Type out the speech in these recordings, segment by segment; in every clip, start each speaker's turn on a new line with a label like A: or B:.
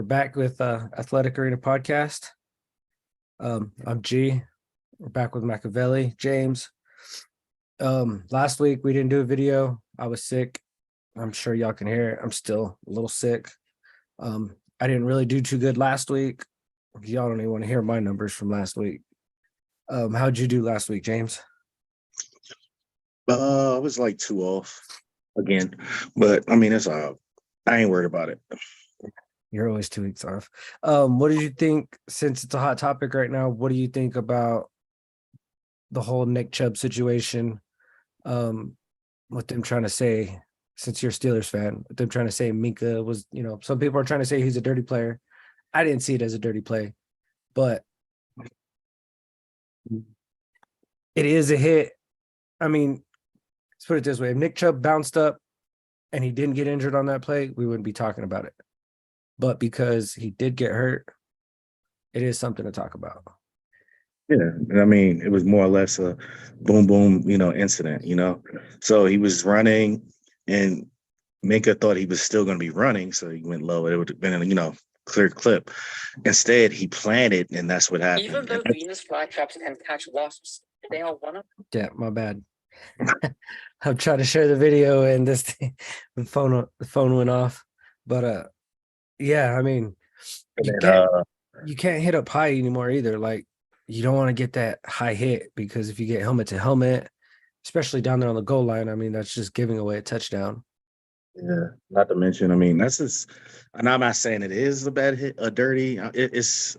A: back with Athletic Arena Podcast. I'm G. We're back with Machiavelli, James. Last week we didn't do a video. I was sick. I'm sure y'all can hear it. I'm still a little sick. I didn't really do too good last week. Y'all don't even want to hear my numbers from last week. How'd you do last week, James?
B: I was like 2 off again, but I mean, I ain't worried about it.
A: You're always 2 weeks off. What did you think, since it's a hot topic right now, what do you think about the whole Nick Chubb situation? What them trying to say, since you're a Steelers fan, what them trying to say Minka was, some people are trying to say he's a dirty player. I didn't see it as a dirty play, but it is a hit. I mean, let's put it this way. If Nick Chubb bounced up and he didn't get injured on that play, we wouldn't be talking about it. But because he did get hurt, it is something to talk about.
B: Yeah, I mean, it was more or less a boom, boom, incident, So he was running, and Minka thought he was still going to be running, so he went low. It would have been a, clear clip. Instead, he planted, and that's what happened.
C: Even though Venus flytraps can catch wasps, they all want to.
A: Yeah, my bad. I'm trying to share the video, and the phone went off. But yeah, I mean, you can't hit up high anymore either. Like, you don't want to get that high hit, because if you get helmet to helmet, especially down there on the goal line, I mean, that's just giving away a touchdown.
B: Yeah, not to mention, I mean, that's just, and I'm not saying it is a bad hit, a dirty. It's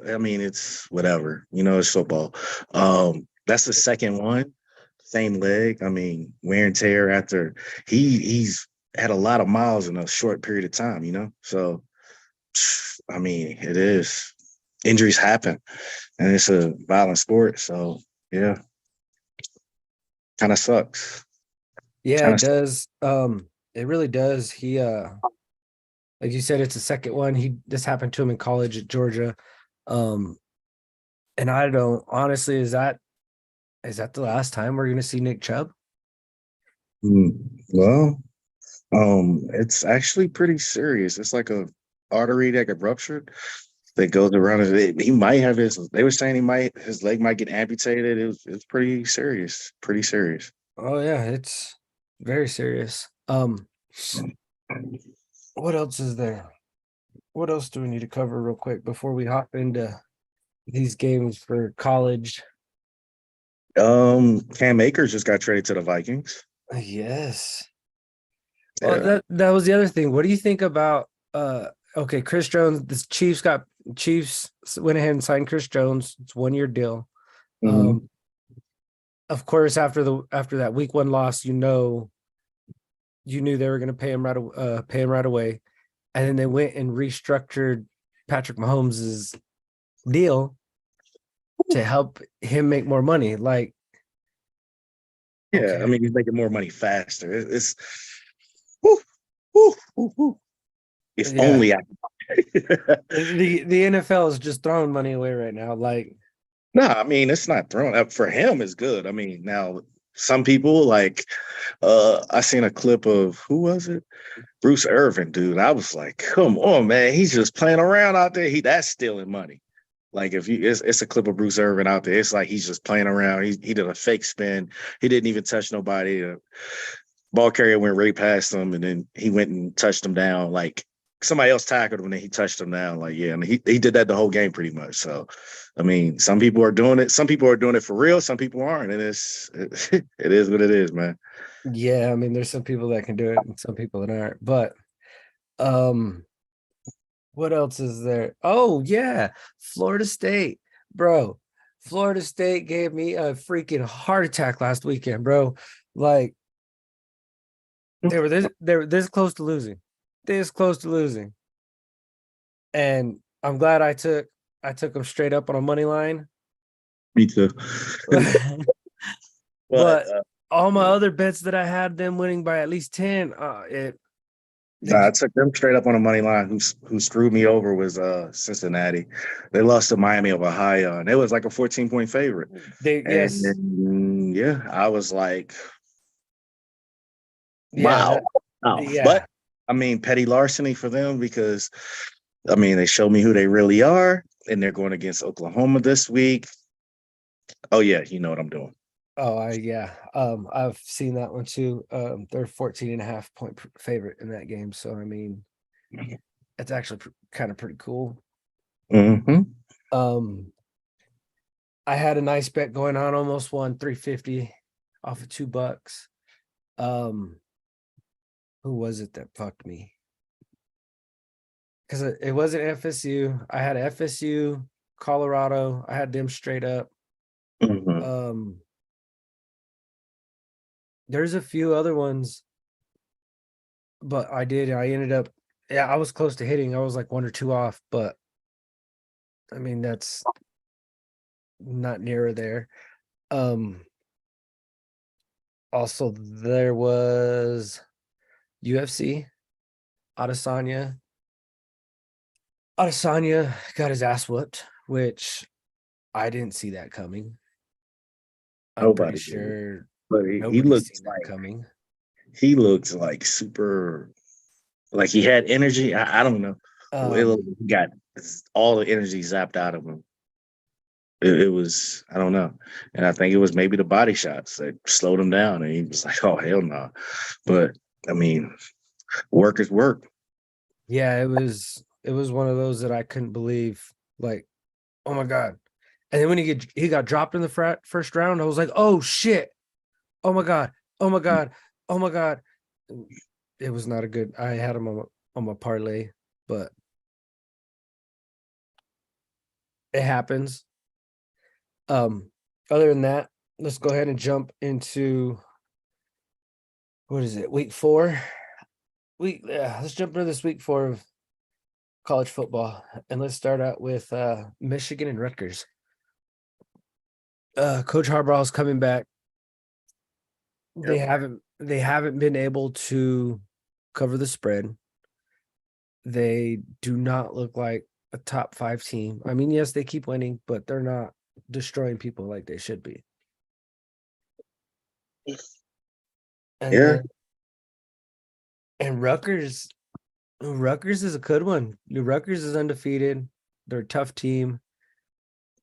B: whatever, it's football. That's the second one, same leg. I mean, wear and tear after he's had a lot of miles in a short period of time, So, I mean, it is. Injuries happen, and it's a violent sport. So, yeah, kind of sucks.
A: Yeah, it does. It really does. He, like you said, it's the second one. This happened to him in college at Georgia. And I don't honestly, is that the last time we're going to see Nick Chubb?
B: Well, it's actually pretty serious. It's like a artery that got ruptured that goes around it. He might have they were saying his leg might get amputated. It's pretty serious. Pretty serious.
A: Oh yeah, it's very serious. What else is there? What else do we need to cover real quick before we hop into these games for college?
B: Cam Akers just got traded to the Vikings.
A: Yes.
B: Yeah.
A: Well, that was the other thing. What do you think about okay, Chris Jones? The Chiefs went ahead and signed Chris Jones. It's a 1-year deal.
B: Mm-hmm.
A: Of course, after that week 1 loss, you knew they were going to pay him right away, and then they went and restructured Patrick Mahomes' deal to help him make more money. Like,
B: yeah, okay. I mean, he's making more money faster. It's whoo, whoo, whoo, whoo. If only I.
A: the NFL is just throwing money away right now. Like,
B: no, I mean, it's not thrown up for him. It's good. I mean, now some people like, I seen a clip of, who was it? Bruce Irvin, dude. I was like, come on, man. He's just playing around out there. That's stealing money. Like, it's a clip of Bruce Irvin out there. It's like he's just playing around. He did a fake spin. He didn't even touch nobody. Ball carrier went right past him, and then he went and touched him down. Like, somebody else tackled him, and then he touched him down. Like, yeah, and he did that the whole game pretty much. So, I mean, some people are doing it. Some people are doing it for real. Some people aren't, and it is what it is, man.
A: Yeah, I mean, there's some people that can do it, and some people that aren't. But, what else is there? Oh yeah, Florida State, bro. Florida State gave me a freaking heart attack last weekend, bro. Like, they were this close to losing. This close to losing. And I'm glad I took them straight up on a money line.
B: Me too.
A: But all my other bets that I had them winning by at least 10,
B: I took them straight up on a money line. Who screwed me over was Cincinnati. They lost to Miami of Ohio, and it was like a 14-point favorite.
A: Yes.
B: Yeah, I was like,
A: wow.
B: Yeah. But I mean, petty larceny for them, because I mean, they showed me who they really are, and they're going against Oklahoma this week. Oh yeah, you know what I'm doing.
A: Oh, I've seen that one too. They're 14.5 point favorite in that game. So I mean, it's actually kind of pretty cool.
B: Mm-hmm.
A: Um, I had a nice bet going on, almost won 350 off of $2. Who was it that fucked me? Because it wasn't FSU. I had FSU, Colorado. I had them straight up.
B: Mm-hmm.
A: There's a few other ones, but I ended up, yeah, I was close to hitting. I was like 1 or 2 off, but I mean, that's not near there. Also, there was UFC, Adesanya. Adesanya got his ass whooped, which I didn't see that coming. I'm pretty
B: Nobody did.
A: sure
B: But he
A: nobody's
B: looks
A: seen that
B: like
A: coming.
B: super, like he had energy. I don't know. It looked
A: Um,
B: like he got all the energy zapped out of him. It was, I don't know. And I think it was maybe the body shots that slowed him down. And he was like, oh, hell no. But I mean, work is work.
A: yeah, it was one of those that I couldn't believe. Like, oh my god! And then when he got dropped in the first round, I was like, oh shit! Oh my god! Oh my god! Oh my god! It was not a good. I had him on my parlay, but it happens. Other than that, let's go ahead and jump into what is it? Week 4. Let's jump into this week 4 of college football, and let's start out with Michigan and Rutgers. Coach Harbaugh is coming back. They haven't been able to cover the spread. They do not look like a top 5 team. I mean, yes, they keep winning, but they're not destroying people like they should be. And
B: Yeah.
A: then and Rutgers is a good one. Rutgers is undefeated. They're a tough team.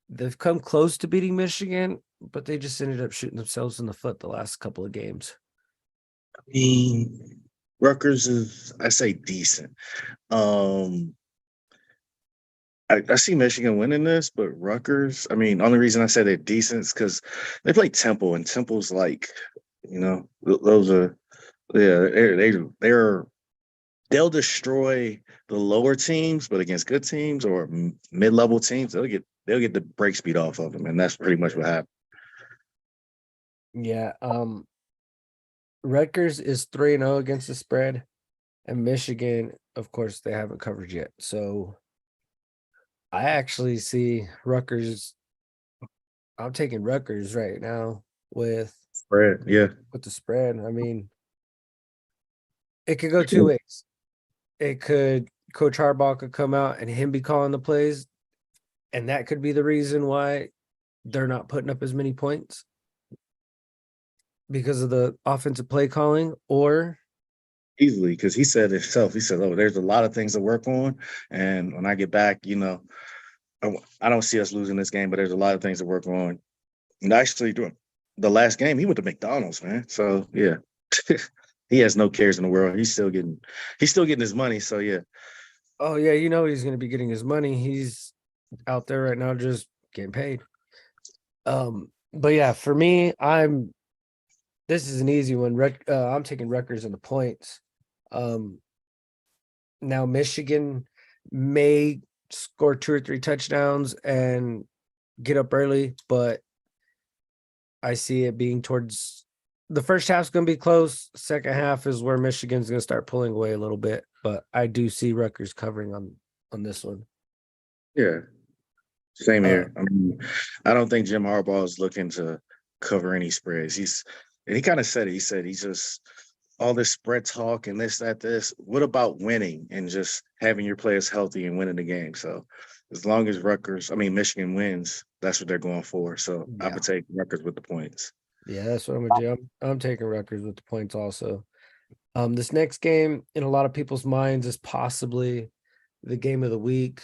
A: They've come close to beating Michigan, but they just ended up shooting themselves in the foot the last couple of games.
B: I mean, Rutgers is, I say, decent. Um, I see Michigan winning this, but Rutgers, I mean, only reason I say they're decent is because they play Temple, and Temple's like, those are, yeah, they'll destroy the lower teams, but against good teams or mid-level teams, they'll get the break speed off of them, and that's pretty much what happened.
A: Yeah, Rutgers is 3-0 against the spread, and Michigan, of course, they haven't covered yet. So I actually see Rutgers. I'm taking Rutgers right now with
B: Spread, yeah.
A: the spread. I mean, it could go 2 ways. It could Coach Harbaugh could come out and him be calling the plays, and that could be the reason why they're not putting up as many points because of the offensive play calling, or
B: Easily, because he said himself, he said, "Oh, there's a lot of things to work on, and when I get back, I don't see us losing this game, but there's a lot of things to work on." And actually, doing the last game, he went to McDonald's, man. So yeah, he has no cares in the world. He's still getting his money. So yeah,
A: oh yeah, he's going to be getting his money. He's out there right now just getting paid. But yeah, for me, this is an easy one. I'm taking Rutgers in the points. Now Michigan may score 2 or 3 touchdowns and get up early, but I see it being towards the first half's going to be close. Second half is where Michigan's going to start pulling away a little bit, but I do see Rutgers covering on this one.
B: yeah, same
A: Uh,
B: here. I mean, I don't think Jim Harbaugh is looking to cover any spreads. And he kind of said it. He said he's just all this spread talk and this, that, this. What about winning and just having your players healthy and winning the game? So as long as Michigan wins, that's what they're going for. So I
A: Yeah.
B: would take Rutgers with the points.
A: Yeah, that's what I'm gonna do. I'm taking Rutgers with the points also. This next game in a lot of people's minds is possibly the game of the week.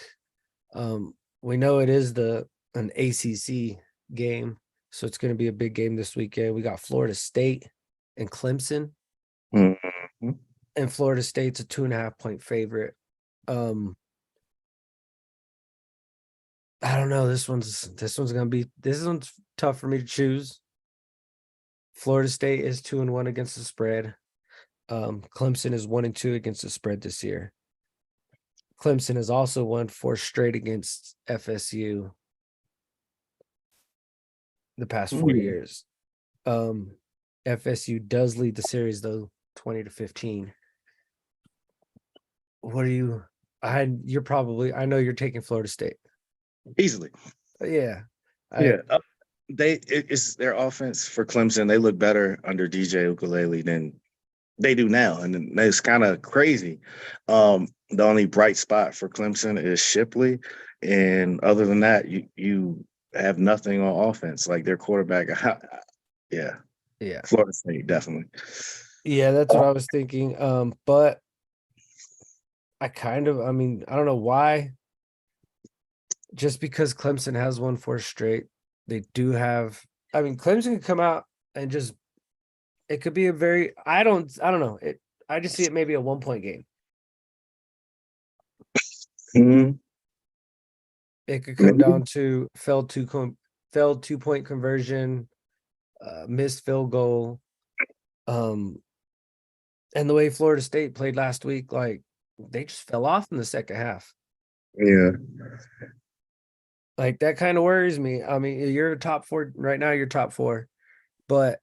A: We know it is an ACC game, so it's going to be a big game this weekend. We got Florida State and Clemson,
B: Mhm.
A: and Florida State's a 2.5-point favorite. I don't know. This one's tough for me to choose. Florida State is 2-1 against the spread. Clemson is 1-2 against the spread this year. Clemson has also won 4 straight against FSU the past 4
B: Yeah.
A: years. FSU does lead the series though, 20-15. What are you? I know you're taking Florida State.
B: Easily.
A: Yeah.
B: Yeah. It's their offense for Clemson. They look better under DJ Ukulele than they do now, and it's kind of crazy. The only bright spot for Clemson is Shipley, and other than that, you have nothing on offense. Like their quarterback, yeah,
A: Yeah.
B: Florida State definitely.
A: Yeah, that's what I was thinking. But I don't know why. Just because Clemson has won 4 straight, they do have. Clemson can come out and just. It could be a very. I don't know. I just see it maybe a 1-point game.
B: Mhm.
A: It could come down to failed 2-point conversion, missed field goal. And the way Florida State played last week, like they just fell off in the second half.
B: Yeah.
A: Like that kind of worries me. You're top 4 right now. You're top 4, but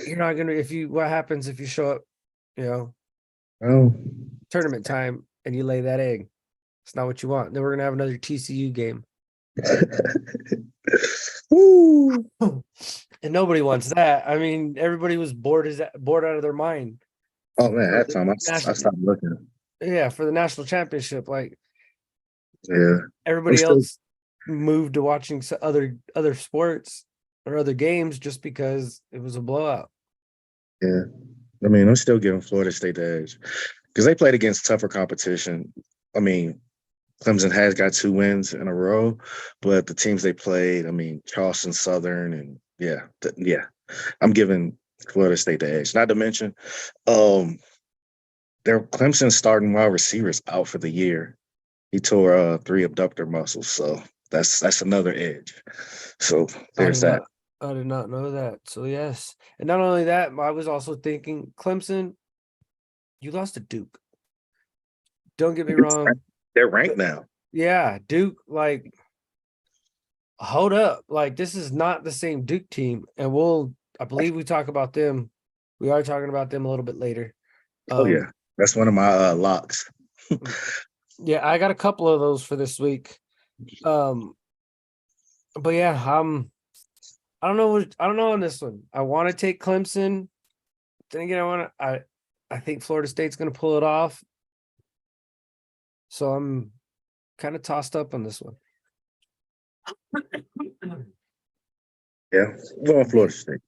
A: you're not gonna. What happens if you show up,
B: Oh.
A: tournament time and you lay that egg? It's not what you want. Then we're gonna have another TCU game,
B: Woo.
A: and nobody wants that. Everybody was bored out of their mind.
B: Oh man,
A: For
B: that
A: the
B: time I
A: national-
B: stopped looking.
A: Yeah, for the national championship, like
B: Yeah.
A: everybody
B: still-
A: else moved to watching other sports or other games just because it was a blowout.
B: Yeah. I'm still giving Florida State the edge because they played against tougher competition. Clemson has got 2 wins in a row, but the teams they played, Charleston Southern, and yeah, I'm giving Florida State the edge. Not to mention, their Clemson starting wide receivers out for the year. He tore 3 abductor muscles, so that's another edge. So there's that.
A: I did not know that. So yes, and not only that, I was also thinking Clemson. You lost to Duke. Don't get me wrong.
B: They're ranked now.
A: Yeah, Duke. Like, hold up. Like, this is not the same Duke team, and I believe we talk about them. We are talking about them a little bit later.
B: Oh yeah, that's one of my locks.
A: Yeah, I got a couple of those for this week. But yeah, I don't know. I don't know on this one. I want to take Clemson. Then again, I think Florida State's going to pull it off. So I'm kind of tossed up on this one.
B: Yeah, going Florida State.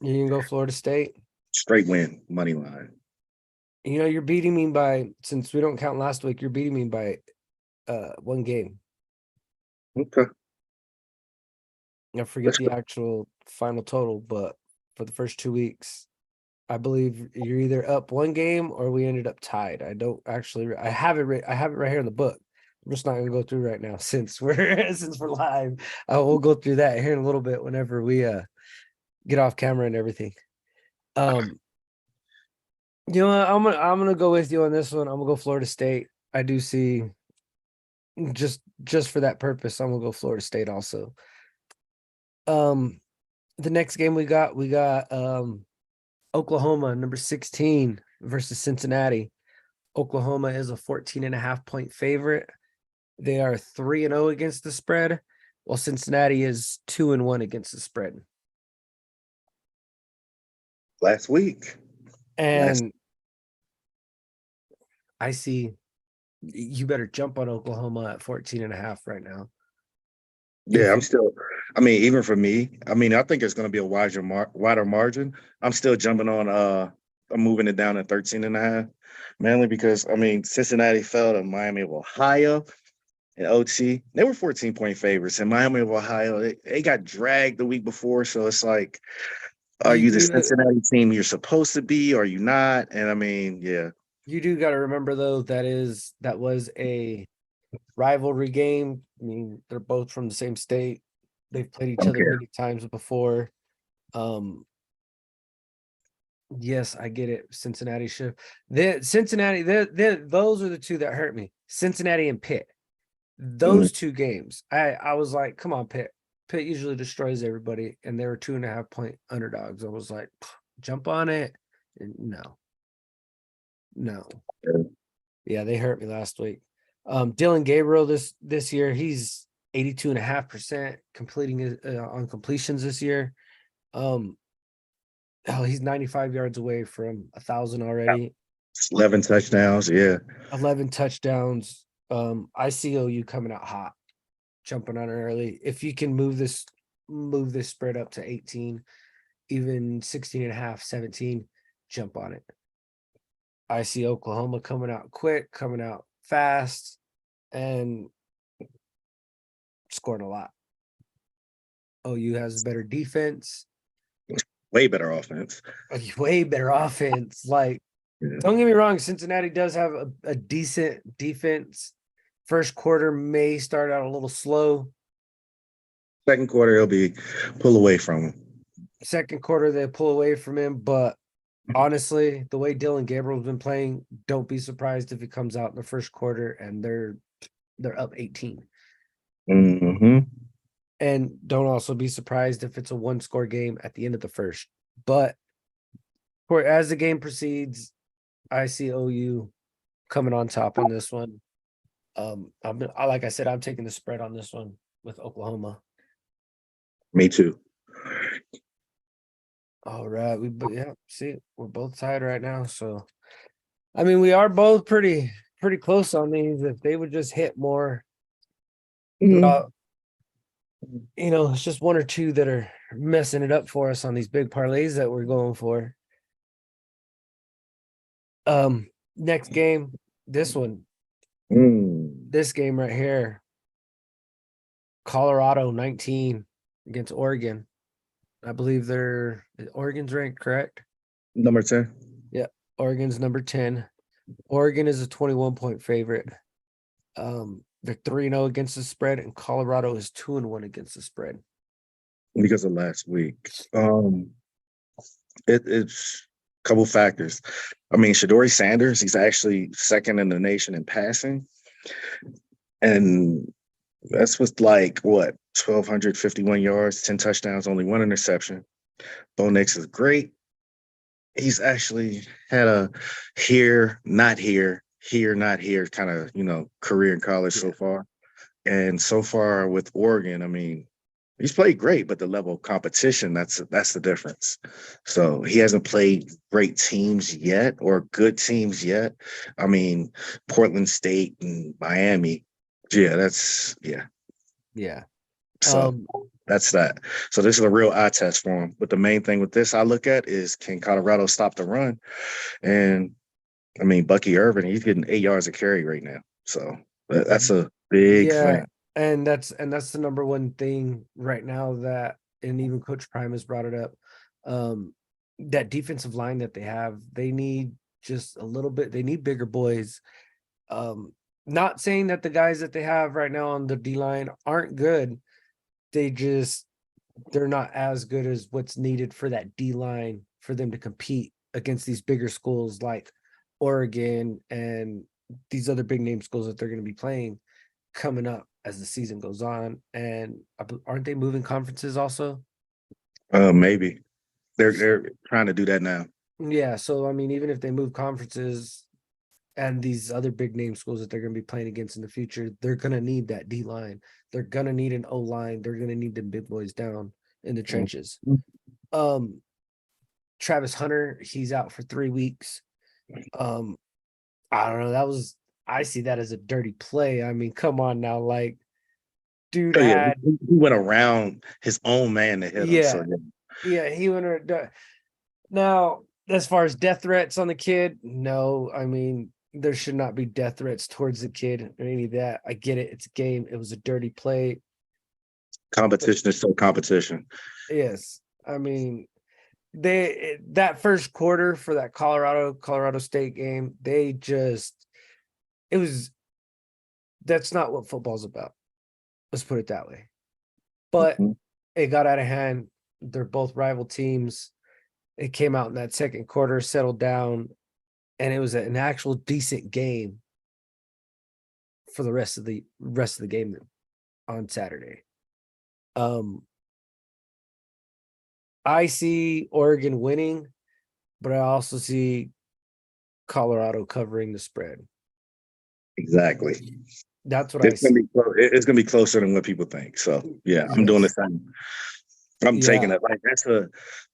A: You can go Florida State.
B: Straight win, money line.
A: You're beating me since we don't count last week, you're beating me by 1 game.
B: Okay.
A: I forget the actual final total, but for the first 2 weeks, I believe you're either up 1 game or we ended up tied. I don't actually. I have it right here in the book. I'm just not going to go through right now since we're live. We'll go through that here in a little bit whenever we get off camera and everything. What? I'm gonna go with you on this one. I'm gonna go Florida State. I do see just for that purpose, I'm gonna go Florida State also. The next game we got Oklahoma, number 16 versus Cincinnati. Oklahoma is a 14.5-point favorite. They are 3-0 against the spread, while Cincinnati is 2-1 against the spread.
B: Last week.
A: And I see you better jump on Oklahoma at 14.5 right now.
B: Yeah, even for me, I think it's going to be a wider margin. I'm still jumping on I'm moving it down to 13.5, mainly because I mean Cincinnati fell to Miami of Ohio and OT. They were 14-point favorites, and Miami of Ohio they got dragged the week before, so it's like, are
A: You
B: you the
A: do
B: Cincinnati team you're supposed to be? Or are you not? And I mean, yeah,
A: you do got to remember though that was a rivalry game. I mean, they're both from the same state. They've played each
B: don't
A: other
B: care.
A: many times before. Yes, I get it. Cincinnati should. Those are the two that hurt me. Cincinnati and Pitt.
B: Mm,
A: Those two games, I was like, come on, Pitt. Pitt usually destroys everybody, and they were 2.5-point underdogs. I was like, jump on it. And no.
B: yeah.
A: Yeah, they hurt me last week. Dylan Gabriel this year, he's 82.5% completing his on completions this year. He's 95 yards away from 1,000 already.
B: 11 touchdowns. Yeah.
A: 11 touchdowns. I see OU coming out hot, jumping on it early. If you can move this spread up to 18, even 16.5, 17, jump on it. I see Oklahoma coming out quick, coming out fast, and scoring a lot. OU has better defense,
B: Way better offense.
A: a way better offense. Like,
B: Yeah.
A: don't get me wrong, Cincinnati does have a decent defense. First quarter may start out a little slow.
B: Second quarter, he'll be pull away from him.
A: Second quarter, they pull away from him. But honestly, the way Dylan Gabriel's been playing, don't be surprised if he comes out in the first quarter and they're up 18.
B: Mm-hmm.
A: And don't also be surprised if it's a one-score game at the end of the first. But as the game proceeds, I see OU coming on top on this one. Like I said, I'm taking the spread on this one with Oklahoma.
B: Me too.
A: All right, see, we're both tied right now. So, I mean, we are both pretty close on these. If they would just hit more, throughout, it's just one or two that are messing it up for us on these big parlays that we're going for. Next game, this one, this game right here, Colorado 19 against Oregon. I believe Oregon's ranked, correct?
B: Number 10.
A: Yeah, Oregon's number 10. Oregon is a 21-point favorite. They're 3-0 against the spread, and Colorado is 2-1 against the spread.
B: Because of last week. It's a couple factors. I mean, Shadori Sanders, he's actually second in the nation in passing. And that's with 1,251 yards, 10 touchdowns, only one interception. Bo Nix is great. He's actually had a here, not here kind of, career in college so far. And so far with Oregon, I mean, he's played great, but the level of competition, that's the difference. So he hasn't played great teams yet or good teams yet. I mean, Portland State and Miami. Yeah. So that's that. So this is a real eye test for him. But the main thing with this I look at is, can Colorado stop the run? And I mean, Bucky Irvin, he's getting 8 yards a carry right now. So that's a big thing.
A: And that's the number one thing right now and even Coach Prime has brought it up. That defensive line that they have, they need just a little bit. They need bigger boys. Not saying that the guys that they have right now on the D line aren't good. They're not as good as what's needed for that D line for them to compete against these bigger schools like Oregon and these other big name schools that they're going to be playing coming up as the season goes on. And aren't they moving conferences also?
B: Maybe they're trying to do that now.
A: Yeah. So, I mean, even if they move conferences and these other big name schools that they're going to be playing against in the future, they're going to need that D line. They're going to need an O line. They're going to need them big boys down in the trenches. Travis Hunter, he's out for 3 weeks. I don't know. I see that as a dirty play. I mean, come on now. Like, dude
B: he went around his own man to hit him.
A: Yeah, he went. Now, as far as death threats on the kid, no. I mean, there should not be death threats towards the kid or any of that. I get it. It's a game. It was a dirty play.
B: Competition is still competition.
A: Yes. I mean, that first quarter for that Colorado State game, it was that's not what football's about. Let's put it that way. But
B: Mhm.
A: it got out of hand. They're both rival teams. It came out in that second quarter, settled down, and it was an actual decent game for the rest of the game on Saturday. I see Oregon winning, but I also see Colorado covering the spread.
B: Exactly.
A: That's what I
B: It's gonna
A: see.
B: be it's gonna be closer than what people think. So yeah, I'm doing the
A: Yes.
B: same. I'm taking
A: Yeah.
B: it like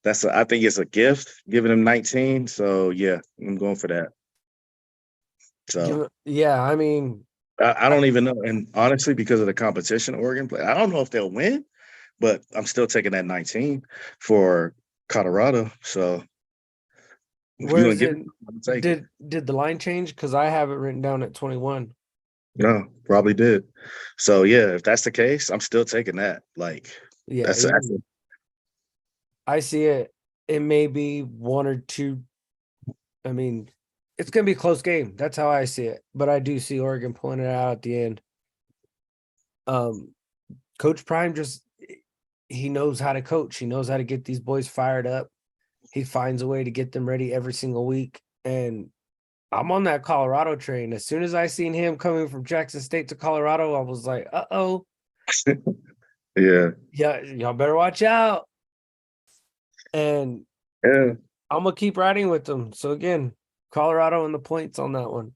B: that's a I think it's a gift giving him 19. So yeah, I'm going for that. So
A: Yeah, I mean,
B: I don't even know. And honestly, because of the competition Oregon play, I don't know if they'll win, but I'm still taking that 19 for Colorado. So if you're
A: where
B: gonna
A: is
B: give
A: it?
B: it, I'm gonna take it.
A: Did the line change? Because I have it written down at 21.
B: No, probably did. So yeah, if that's the case, I'm still taking that. Like
A: Yeah,
B: that's
A: I see it. It may be one or two. I mean, it's gonna be a close game. That's how I see it. But I do see Oregon pulling it out at the end. Coach Prime he knows how to coach. He knows how to get these boys fired up. He finds a way to get them ready every single week. And I'm on that Colorado train. As soon as I seen him coming from Jackson State to Colorado, I was like, uh-oh.
B: yeah.
A: Yeah, y'all better watch out. And
B: Yeah.
A: I'm gonna keep riding with them. So again, Colorado and the points on that one.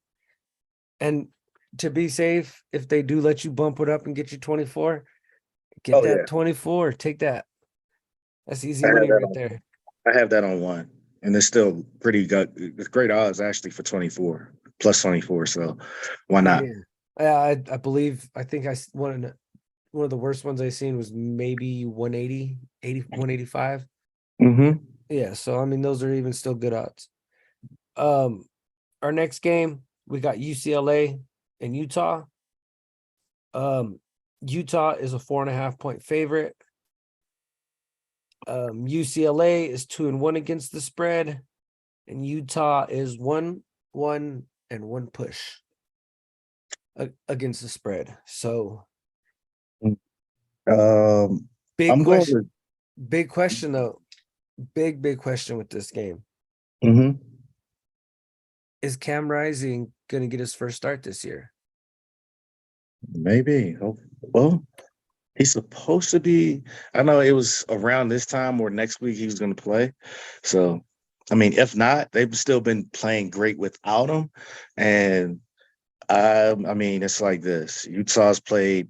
A: And to be safe, if they do let you bump it up and get you 24, get
B: Oh yeah.
A: that 24. Take that. That's easy
B: I have
A: money
B: that
A: right
B: on
A: there.
B: I have that on one. And it's still pretty good. It's great odds actually for 24 plus 24. So why not?
A: Yeah. I believe I think one of the worst ones I seen was maybe 180, 185.
B: Mm-hmm.
A: Yeah, so I mean those are even still good odds. Um our next game, we got UCLA and Utah. Utah is a 4.5 point favorite. UCLA is 2-1 against the spread, and Utah is 1-1 and 1 push against the spread. So
B: Um,
A: big
B: I'm going
A: question,
B: with
A: big question though. Big question with this game.
B: mm-hmm.
A: Is Cam Rising gonna get his first start this year?
B: Maybe. Oh, well, he's supposed to be. I know it was around this time or next week he was going to play. So, I mean, if not, they've still been playing great without him. And I mean, it's like this. Utah's played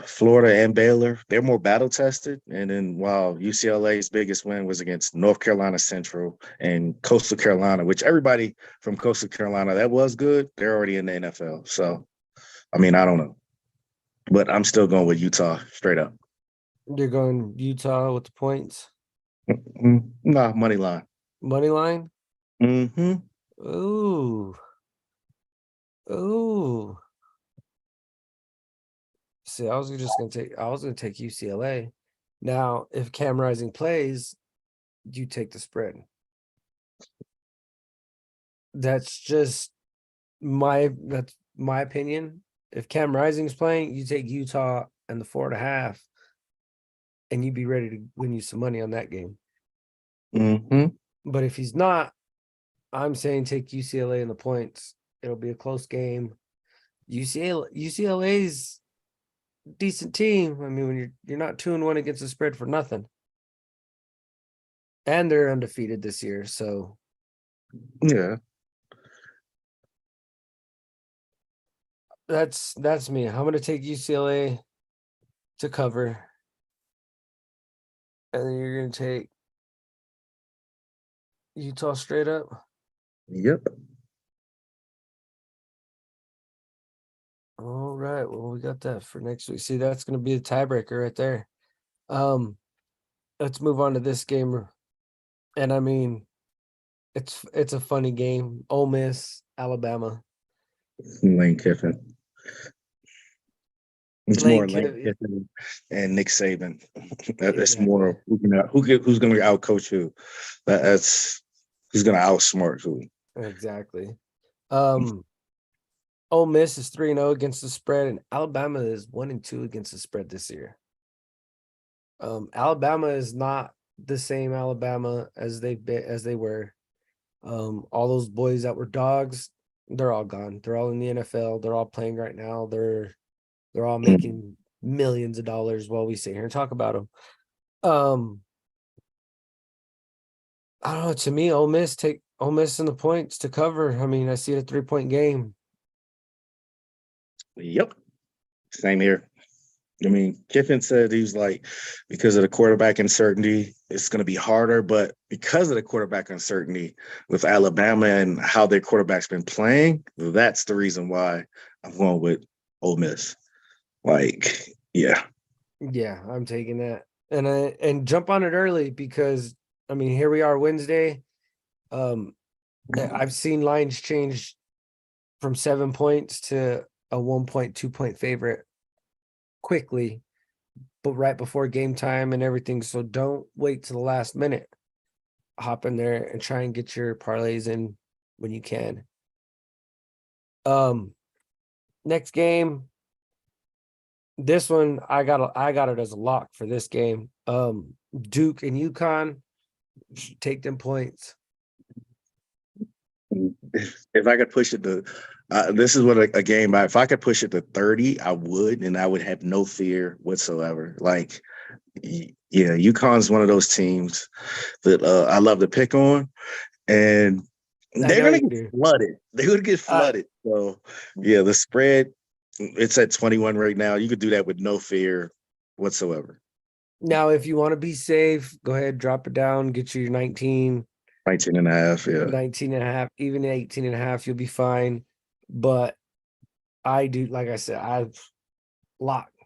B: Florida and Baylor. They're more battle tested. And then while UCLA's biggest win was against North Carolina Central and Coastal Carolina, which everybody from Coastal Carolina that was good, they're already in the NFL. So, I mean, I don't know. But I'm still going with Utah straight up.
A: You're going Utah with the points.
B: Nah, money line.
A: Money line?
B: Mm-hmm.
A: Ooh. Ooh. See, I was gonna take UCLA. Now, if Cam Rising plays, you take the spread. That's my opinion. If Cam Rising's playing, you take Utah and the 4.5, and you'd be ready to win you some money on that game.
B: Mm-hmm.
A: But if he's not, I'm saying take UCLA and the points. It'll be a close game. UCLA's decent team. I mean, when you're not 2-1 against the spread for nothing. And they're undefeated this year, so
B: Yeah.
A: that's me. I'm gonna take UCLA to cover, and then you're gonna take Utah straight up.
B: Yep.
A: All right, well we got that for next week. See, that's gonna be the tiebreaker right there. Um, let's move on to this game And I mean, it's a funny game. Ole Miss, Alabama.
B: Lane Kiffin. It's
A: Lane
B: more Lane
A: Kiffin,
B: Kiffin and Nick Saban. It's
A: exactly.
B: more who's going to outcoach who. That's who's going to outsmart who.
A: Exactly. Ole Miss is 3-0 against the spread, and Alabama is 1-2 against the spread this year. Alabama is not the same Alabama as they were. All those boys that were dogs, they're all gone. They're all in the NFL. They're all playing right now. They're all making millions of dollars while we sit here and talk about them. I don't know. To me, Ole Miss in the points to cover. I mean, I see it a 3-point game.
B: Yep. Same here. I mean, Kiffin said he's like, because of the quarterback uncertainty, it's going to be harder. But because of the quarterback uncertainty with Alabama and how their quarterback's been playing, that's the reason why I'm going with Ole Miss. Like, yeah.
A: Yeah, I'm taking that. And jump on it early because I mean, here we are Wednesday. I've seen lines change from 7 points to a 1.2 point favorite quickly, but right before game time and everything. So don't wait to the last minute. Hop in there and try and get your parlays in when you can. Next game. This one I got it as a lock for this game. Duke and UConn should take them points.
B: If I could push it to, this is what a game. If I could push it to 30, I would, and I would have no fear whatsoever. Like, yeah, UConn's one of those teams that I love to pick on, and
A: I
B: they're
A: know
B: gonna
A: you
B: get
A: do.
B: flooded. They're gonna get flooded. So, yeah, the spread, it's at 21 right now. You could do that with no fear whatsoever.
A: Now, if you want to be safe, go ahead, drop it down, get you your 19,
B: 19 and a half, yeah.
A: 19 and a half, even 18 and a half, you'll be fine. But I do, like I said, I've locked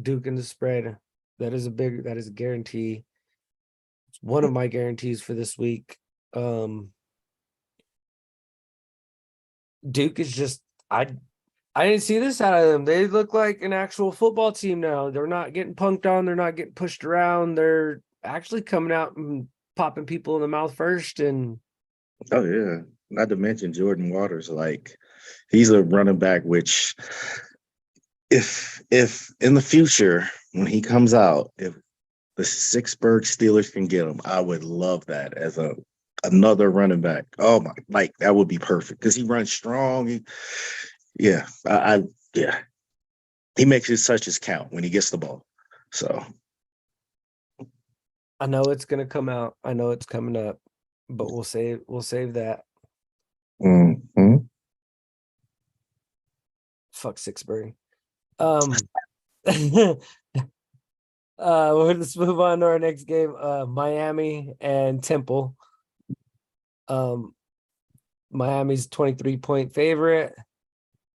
A: Duke in the spread. That is a guarantee. It's one of my guarantees for this week. Duke is just I didn't see this out of them. They look like an actual football team now. They're not getting punked on. They're not getting pushed around. They're actually coming out and popping people in the mouth first. And
B: Oh yeah. Not to mention Jordan Waters, like he's a running back, which if in the future when he comes out, if the Sixburg Steelers can get him, I would love that as another running back. Oh my, like that would be perfect because he runs strong. Yeah, he makes his touches count when he gets the ball. So
A: I know it's gonna come out. I know it's coming up, but we'll save that.
B: mhm.
A: Fuck Sixbury. Let's move on to our next game. Miami and Temple. Miami's 23-point favorite.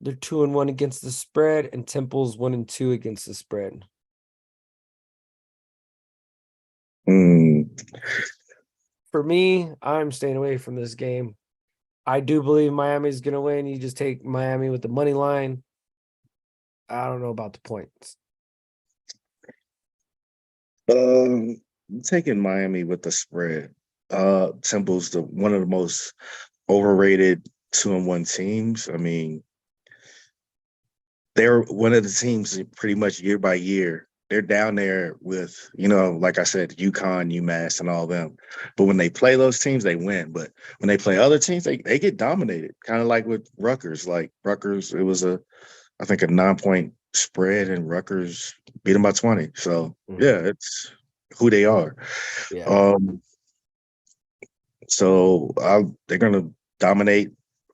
A: They're 2-1 against the spread, and Temple's 1-2 against the spread. For me, I'm staying away from this game. I do believe Miami's gonna win. You just take Miami with the money line. I don't know about the points.
B: I'm taking Miami with the spread. Temple's one of the most overrated 2-1 teams. I mean, they're one of the teams pretty much year by year. They're down there with, like I said, UConn, UMass, and all them. But when they play those teams, they win. But when they play other teams, they get dominated. Kind of like with Rutgers. Like Rutgers, it was I think a 9-point spread, and Rutgers beat them by 20. So yeah, it's who they are.
A: Yeah.
B: So they're gonna dominate.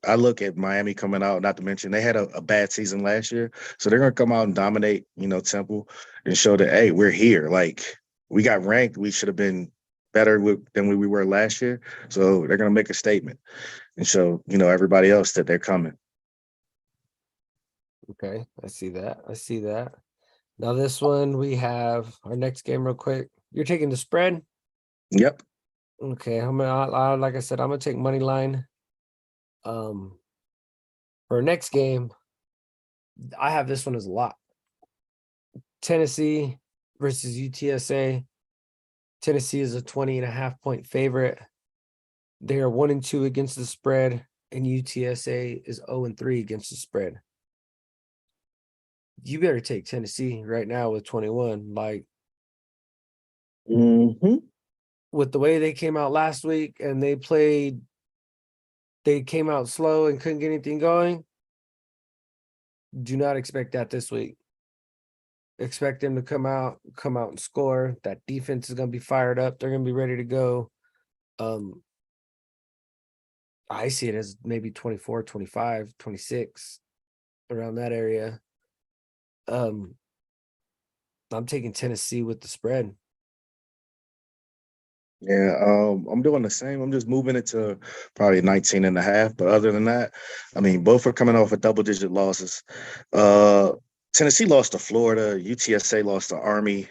B: I look at Miami coming out, not to mention they had a bad season last year. So they're gonna come out and dominate, Temple and show that, hey, we're here. Like we got ranked. We should have been better than we were last year. So they're gonna make a statement and show, everybody else that they're coming.
A: Okay, I see that. Now this one we have our next game real quick. You're taking the spread?
B: Yep.
A: Okay, like I said, I'm gonna take money line. For next game, I have this one as a lot. Tennessee versus UTSA. Tennessee is a 20.5 point favorite. They are 1-2 against the spread, and UTSA is 0-3 against the spread. You better take Tennessee right now with 21. Like,
B: Mm-hmm.
A: with the way they came out last week and they came out slow and couldn't get anything going. Do not expect that this week. Expect them to come out and score. That defense is going to be fired up. They're going to be ready to go. I see it as maybe 24, 25, 26, around that area. I'm taking Tennessee with the spread.
B: Yeah, I'm doing the same. I'm just moving it to probably 19.5. But other than that, I mean, both are coming off of double-digit losses. Tennessee lost to Florida. UTSA lost to Army.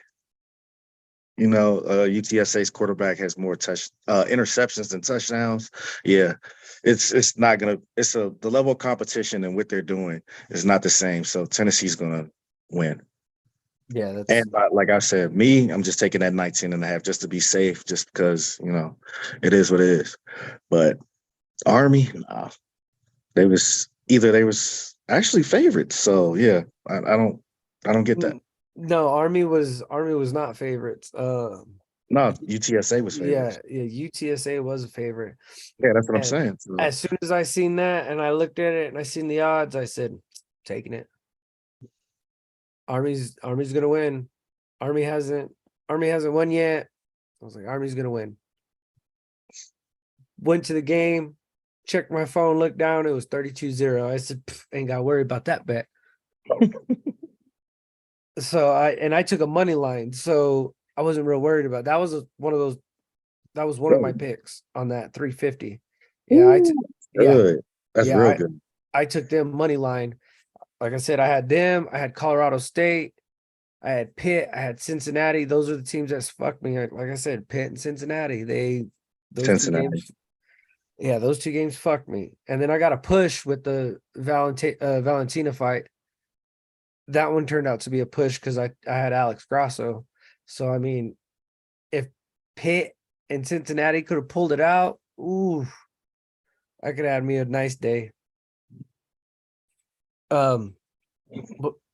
B: UTSA's quarterback has more interceptions than touchdowns. Yeah, it's not gonna. The level of competition and what they're doing is not the same. So Tennessee's gonna win.
A: Yeah, that's
B: And like I said, I'm just taking that 19.5 just to be safe, just because, it is what it is. But Army, nah, they was actually favorites. So yeah, I don't get that.
A: no, Army was not favorites.
B: No, UTSA was favorites.
A: Yeah, UTSA was a favorite.
B: Yeah, that's what I'm
A: And
B: saying. So,
A: as soon as I seen that and I looked at it and I seen the odds, I said, taking it. Army's gonna win. Army hasn't won yet. I was like, Army's gonna win. Went to the game, checked my phone, looked down, it was 32-0. I said, ain't gotta worry about that bet. So I took a money line, so I wasn't real worried about that. That was one of my picks on that 350. Yeah, yeah,
B: good. That's
A: yeah,
B: real good.
A: I took them money line. Like I said, I had them, I had Colorado State, I had Pitt, I had Cincinnati. Those are the teams that fucked me. Like I said, Pitt and Cincinnati. Those two
B: Cincinnati.
A: games. Yeah, those two games fucked me. And then I got a push with the Valentina fight. That one turned out to be a push because I had Alex Grasso. So I mean, if Pitt and Cincinnati could have pulled it out, ooh, I could have had me a nice day. But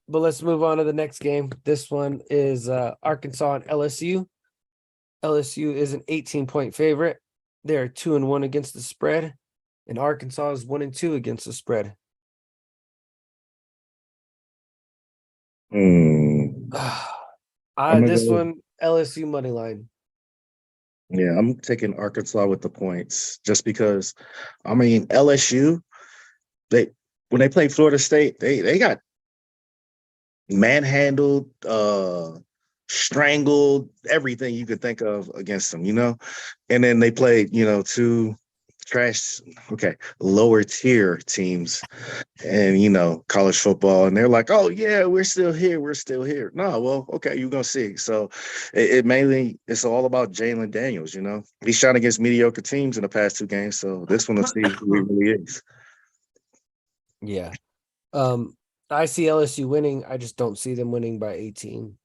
A: let's move on to the next game. This one is Arkansas and LSU. LSU is an 18-point favorite. They're 2-1 against the spread, and Arkansas is 1-2 against the spread. This one, LSU money line.
B: Yeah, I'm taking Arkansas with the points just because, I mean, LSU, when they played Florida State, they got manhandled, strangled, everything you could think of against them, and then they played, two lower tier teams and college football, and they're like, oh yeah, we're still here. No, well, okay, you're gonna see. So it's all about Jalen Daniels. He's shot against mediocre teams in the past two games, so this one, let's see who he really is.
A: Yeah. I see LSU winning. I just don't see them winning by 18.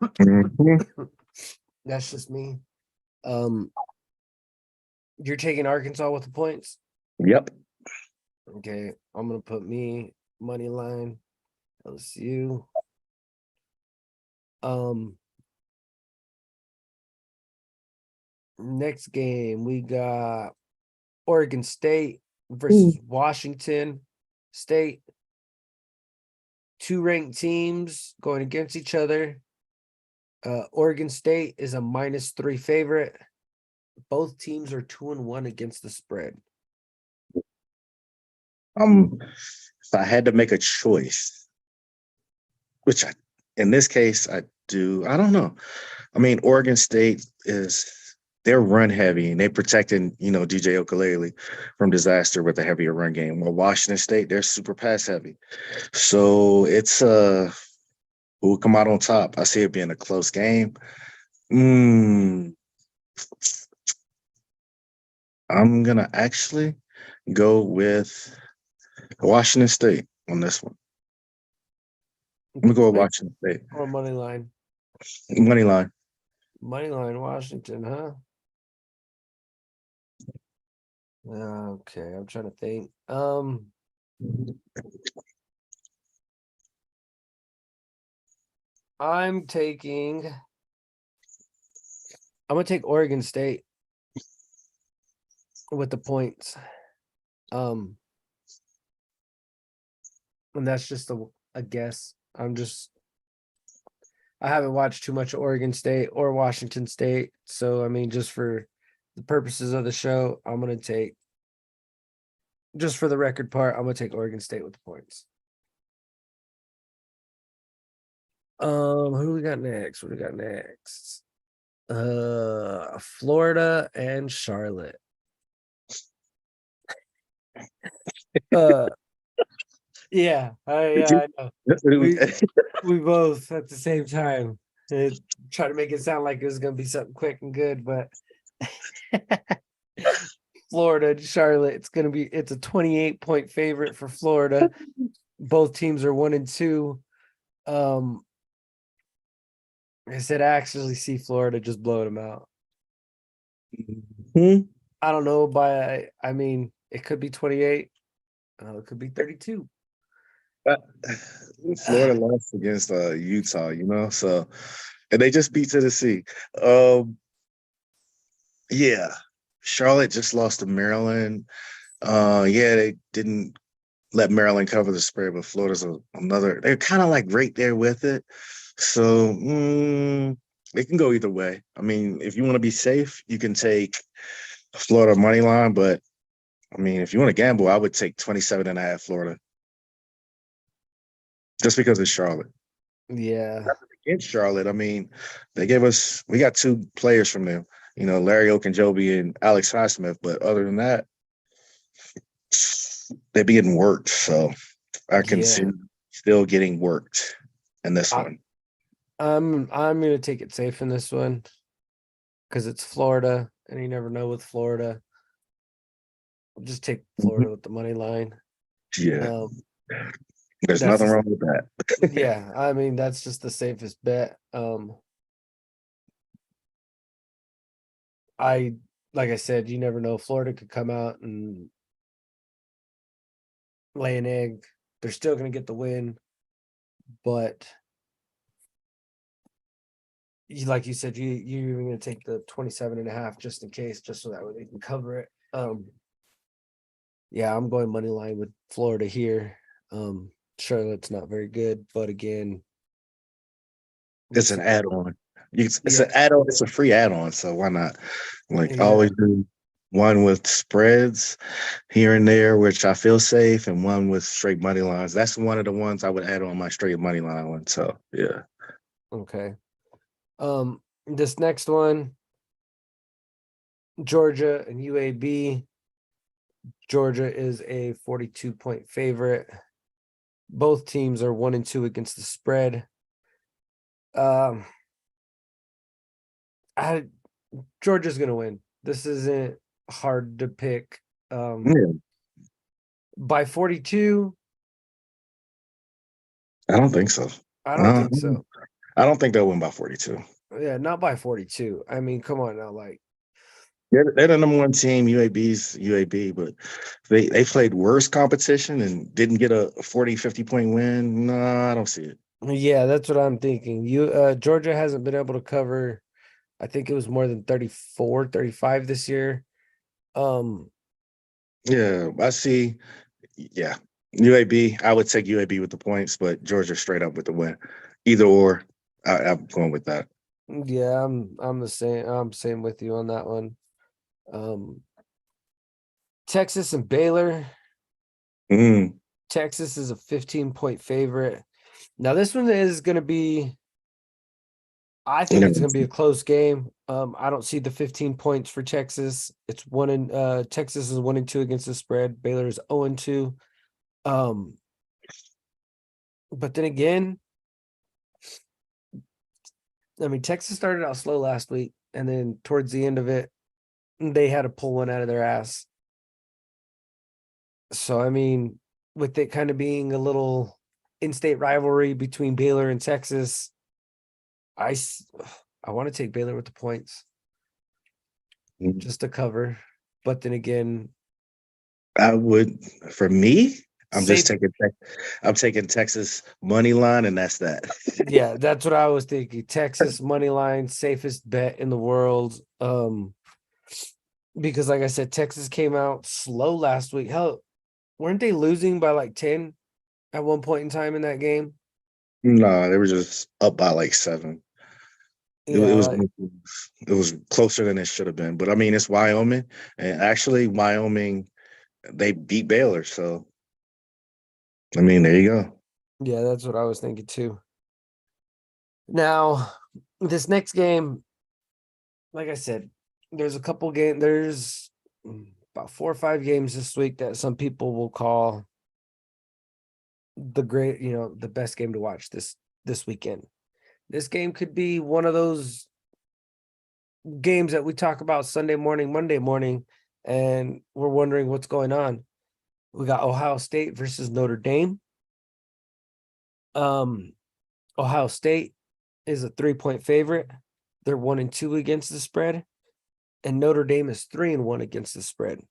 B: Mm-hmm.
A: That's just me. You're taking Arkansas with the points?
B: Yep.
A: Okay, I'm gonna put me money line LSU. Next game we got Oregon State versus Washington State. Two ranked teams going against each other. Oregon State is a -3 favorite. Both teams are 2-1 against the spread.
B: If I had to make a choice, which in this case I do, I don't know. I mean, Oregon State they're run heavy and they're protecting, DJ Okolele from disaster with a heavier run game. While Washington State, they're super pass heavy. So it's who will come out on top. I see it being a close game. I'm gonna actually go with Washington State on this one. I'm gonna go with
A: Points
B: Washington State.
A: or money line?
B: Money line.
A: Money line, Washington, huh? Okay, I'm trying to think. I'm taking. I'm gonna take Oregon State with the points. And that's just a guess. I haven't watched too much of Oregon State or Washington State, so I mean, just for the purposes of the show, I'm gonna take. Just for the record part, I'm gonna take Oregon State with the points. Who do we got next? What do we got next? Florida and Charlotte. Yeah, I know. We both at the same time try to make it sound like it was gonna be something quick and good, but Florida, Charlotte, it's a 28-point favorite for Florida. Both teams are 1-2. I said I actually see Florida just blowing them out.
B: Hmm?
A: I don't know I mean, it could be 28. It could be 32.
B: Florida lost against Utah, so and they just beat Tennessee. Um, yeah, Charlotte just lost to Maryland. Yeah, they didn't let Maryland cover the spread, but Florida's another. They're kind of like right there with it, so it can go either way. I mean, if you want to be safe, you can take Florida money line, but I mean, if you want to gamble, I would take 27.5 Florida. Just because it's Charlotte.
A: Yeah.
B: Against Charlotte, I mean, we got two players from them, Larry Okunjobi and Alex Highsmith, but other than that, they're being worked. So I can see
A: Yeah.
B: still getting worked in this
A: I-
B: one.
A: I'm gonna take it safe in this one because it's Florida, and you never know with Florida. I'll just take Florida with the money line.
B: Yeah, there's
A: That's
B: nothing
A: just-
B: wrong with that.
A: yeah, I mean that's just the safest bet. Like I said, you never know. Florida could come out and lay an egg. They're still gonna get the win, but like you said, you're even gonna take the 27.5 just in case, just so that way they can cover it. Yeah, I'm going money line with Florida here. Charlotte's not very good, but again,
B: It's an add-on. It's
A: Yeah.
B: an add-on. It's a free add-on, so why not? Like I
A: Yeah.
B: always do one with spreads here and there, which I feel safe, and one with straight money lines. That's one of the ones I would add on my straight money line one. So yeah.
A: Okay. This next one, Georgia and UAB. Georgia is a 42-point favorite. Both teams are 1-2 against the spread. Georgia's gonna win. This isn't hard to pick.
B: Yeah.
A: By 42,
B: I don't think so.
A: I don't think so.
B: I don't think they'll win by 42.
A: Yeah, not by 42. I mean, come on now, like
B: They're the number one team. UAB's UAB, but they played worse competition and didn't get a 40, 50-point win. No, I don't see it.
A: yeah, that's what I'm thinking. Georgia hasn't been able to cover, I think it was more than 34, 35 this year.
B: Yeah, I see. Yeah, UAB. I would take UAB with the points, but Georgia straight up with the win. Either or, I'm going with that.
A: Yeah, I'm the same. I'm same with you on that one. Texas and Baylor.
B: Mm.
A: Texas is a 15-point favorite. Now this one is going to be. I think it's going to be a close game. I don't see the 15 points for Texas. It's Texas is 1-2 against the spread. Baylor is 0-2. But then again, I mean, Texas started out slow last week, and then towards the end of it, they had to pull one out of their ass. So I mean, with it kind of being a little in-state rivalry between Baylor and Texas, I want to take Baylor with the points
B: Mm.
A: just to cover. But then again,
B: I would, for me, I'm just
A: safe.
B: I'm taking Texas money line, and that's that.
A: Yeah, that's what I was thinking. Texas money line, safest bet in the world. Because like I said, Texas came out slow last week. Hell, weren't they losing by like 10 at one point in time in that game?
B: No, they were just up by like 7.
A: Yeah,
B: It was closer than it should have been. But I mean, it's Wyoming, and actually, Wyoming they beat Baylor. So I mean, there you go.
A: yeah, that's what I was thinking too. Now, this next game, like I said, there's a couple games. There's about 4 or 5 games this week that some people will call the best game to watch this weekend. This game could be one of those games that we talk about Sunday morning, Monday morning, and we're wondering what's going on. We got Ohio State versus Notre Dame. Ohio State is a 3-point favorite. They're 1-2 against the spread, and Notre Dame is 3-1 against the spread.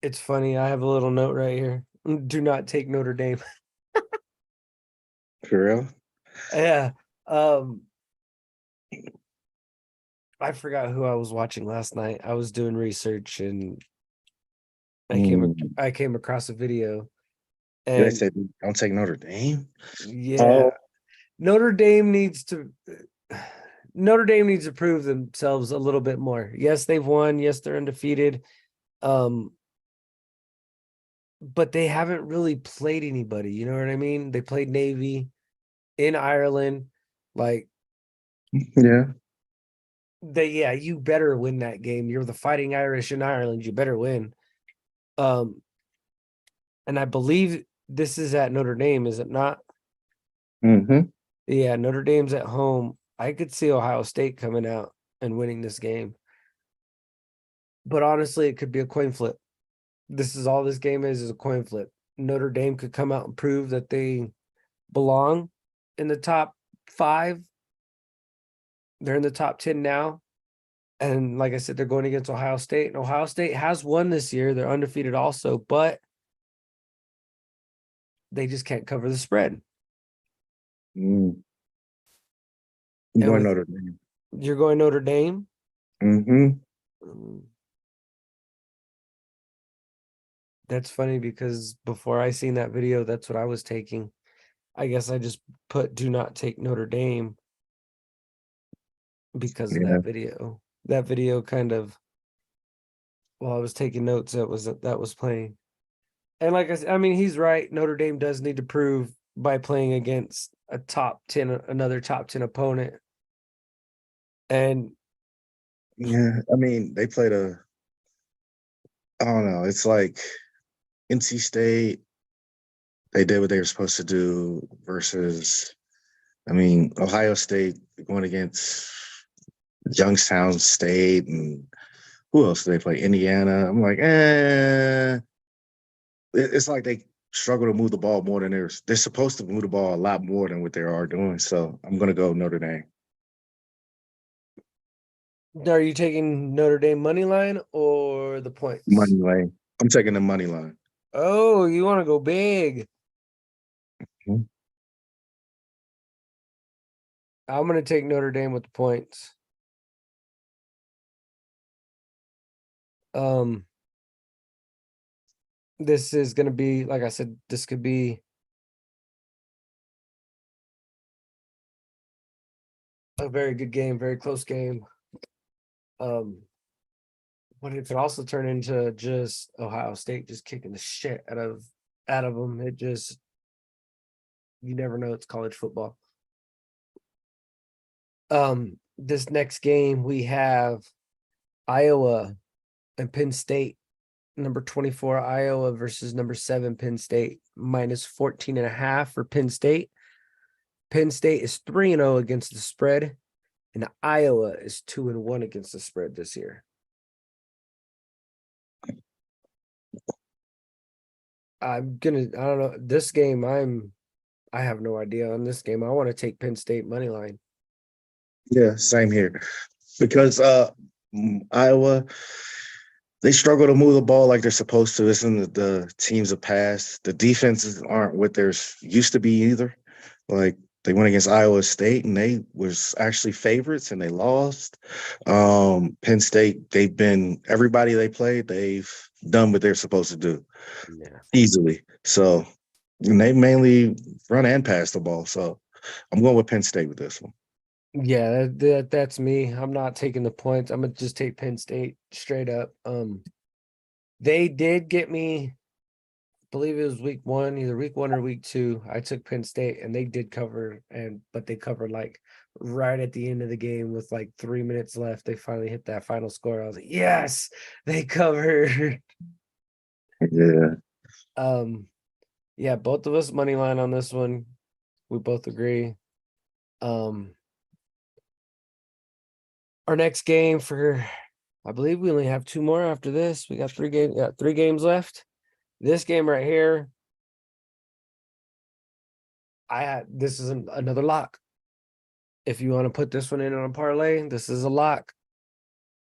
A: It's funny. I have a little note right here. Do not take Notre Dame.
B: For real?
A: Yeah. I forgot who I was watching last night. I was doing research and I came across a video.
B: Did I
A: And
B: say don't take Notre Dame?
A: yeah,
B: Oh.
A: Notre Dame needs to prove themselves a little bit more. Yes, they've won. Yes, they're undefeated. But they haven't really played anybody. You know what I mean? They played Navy in Ireland. Like,
B: Yeah.
A: you better win that game. You're the Fighting Irish in Ireland. You better win. And I believe this is at Notre Dame, is it not?
B: Mm-hmm.
A: Yeah, Notre Dame's at home. I could see Ohio State coming out and winning this game. But honestly, it could be a coin flip. This is all this game is a coin flip. Notre Dame could come out and prove that they belong in the top 5. They're in the top 10 now. And like I said, they're going against Ohio State. And Ohio State has won this year. They're undefeated also, but they just can't cover the spread.
B: Mm.
A: And
B: Going
A: with-
B: Notre Dame.
A: You're going Notre Dame?
B: Mm-hmm.
A: That's funny because before I seen that video, that's what I was taking. I guess I just put do not take Notre Dame because of
B: Yeah.
A: that video. That video kind of, while I was taking notes, that was playing. And like I said, I mean, he's right. Notre Dame does need to prove by playing against another top 10 opponent. And
B: Yeah. I mean, they played I don't know. It's like NC State. They did what they were supposed to do versus, I mean, Ohio State going against Youngstown State, and who else did they play? Indiana. I'm like, it's like they struggle to move the ball more than they're supposed to move the ball a lot more than what they are doing. So I'm gonna go Notre Dame.
A: are you taking Notre Dame money line or the points?
B: Money line. I'm taking the money line.
A: Oh, you want to go big?
B: Mhm.
A: I'm going to take Notre Dame with the points. This is going to be, like I said, this could be a very good game, very close game. But it could also turn into just Ohio State just kicking the shit out of them. It just, you never know. It's college football. This next game we have Iowa and Penn State. Number 24 Iowa versus number 7 Penn State, minus 14.5 for Penn State. Penn State is 3-0 against the spread. and Iowa is 2-1 against the spread this year. I don't know. This game, I have no idea on this game. I want to take Penn State money line.
B: Yeah, same here. Because Iowa, they struggle to move the ball like they're supposed to. Isn't the teams of past. The defenses aren't what they're used to be either. Like they went against Iowa State and they was actually favorites and they lost. Penn State, they've been everybody they played, they've done what they're supposed to do
A: Yeah.
B: easily. So and they mainly run and pass the ball. So I'm going with Penn State with this one.
A: Yeah, that's me. I'm not taking the points. I'm gonna just take Penn State straight up. They did get me, I believe it was week 1, either week 1 or week 2. I took Penn State and they did cover, but they covered like right at the end of the game with like 3 minutes left. They finally hit that final score. I was like, yes, they covered.
B: Yeah.
A: Yeah, both of us money line on this one. We both agree. Our next game I believe we only have 2 more after this. We got 3 games left. This game right here, this is another lock. If you want to put this one in on a parlay, this is a lock.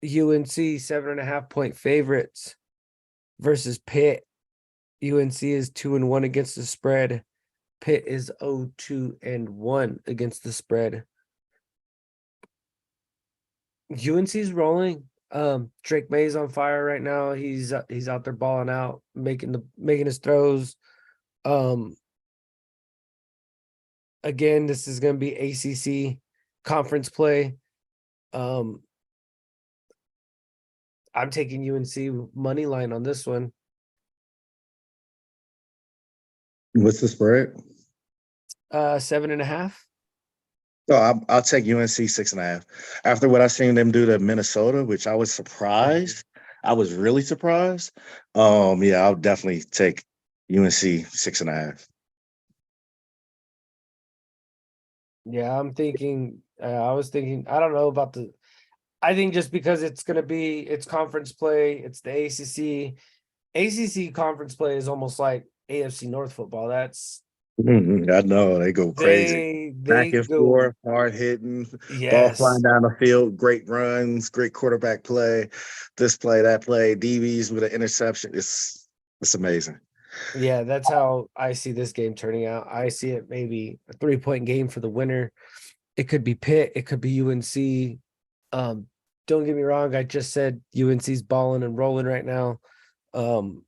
A: UNC 7.5 point favorites versus Pitt. UNC is 2-1 against the spread. Pitt is 0-2-1 against the spread. UNC's rolling. Drake May's on fire right now. He's out there balling out, making his throws. Again, this is going to be ACC conference play. I'm taking UNC money line on this one.
B: What's the spread?
A: 7.5.
B: No, I'll take UNC 6.5. After what I seen them do to Minnesota, which I was surprised. I was really surprised. Yeah, I'll definitely take UNC 6.5.
A: Yeah, I'm thinking. I was thinking. I don't know about the. I think just because it's conference play. It's the ACC. ACC conference play is almost like AFC North football. That's
B: I know they go crazy. Back
A: they
B: and
A: go.
B: forth, hard hitting, ball flying
A: Yes.
B: down the field, great runs, great quarterback play, this play, that play, DBs with an interception. It's amazing.
A: Yeah, that's how I see this game turning out. I see it maybe a 3-point game for the winner. It could be Pitt. It could be UNC. Don't get me wrong. I just said UNC's balling and rolling right now. And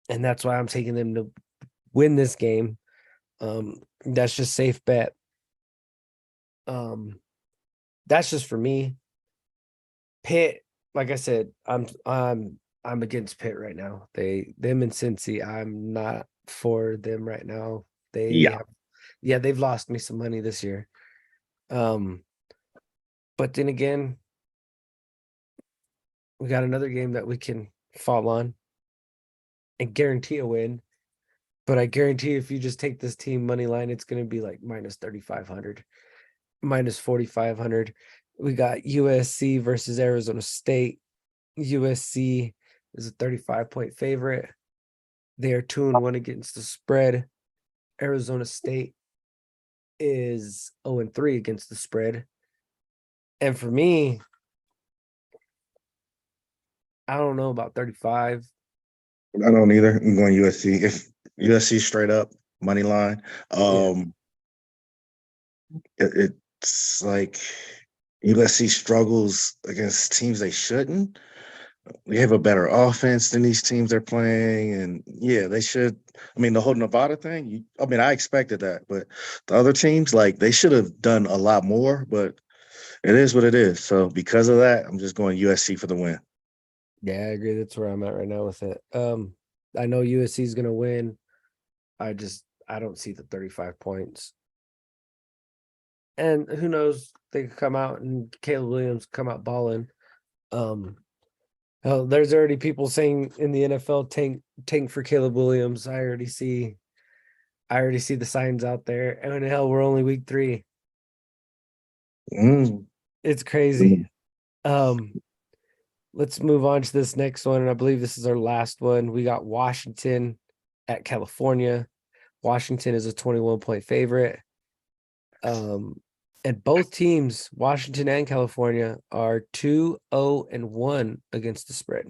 A: that's why I'm taking them to win this game. That's just safe bet. That's just for me. Pitt, like I said, I'm against Pitt right now. Them and Cincy, I'm not for them right now. They've lost me some money this year. But then again, we got another game that we can fall on and guarantee a win. But I guarantee if you just take this team money line, it's going to be like minus 3,500, minus 4,500. We got USC versus Arizona State. USC is a 35-point favorite. They are 2-1 against the spread. Arizona State is 0-3 against the spread. And for me, I don't know about 35.
B: I don't either. I'm going USC. If USC straight up money line, it's like USC struggles against teams they shouldn't. We have a better offense than these teams they're playing, and yeah, they should. I mean, the whole Nevada thing. I expected that, but the other teams, like, they should have done a lot more. But it is what it is. So because of that, I'm just going USC for the win.
A: Yeah, I agree. That's where I'm at right now with it. I know USC is gonna win. I don't see the 35 points. And who knows? They could come out and Caleb Williams come out balling. There's already people saying in the NFL tank for Caleb Williams. I already see the signs out there. And hell, we're only week 3. It's crazy. Let's move on to this next one. And I believe this is our last one. We got Washington at California. Washington is a 21-point favorite. And both teams, Washington and California, are 2-0-1 against the spread.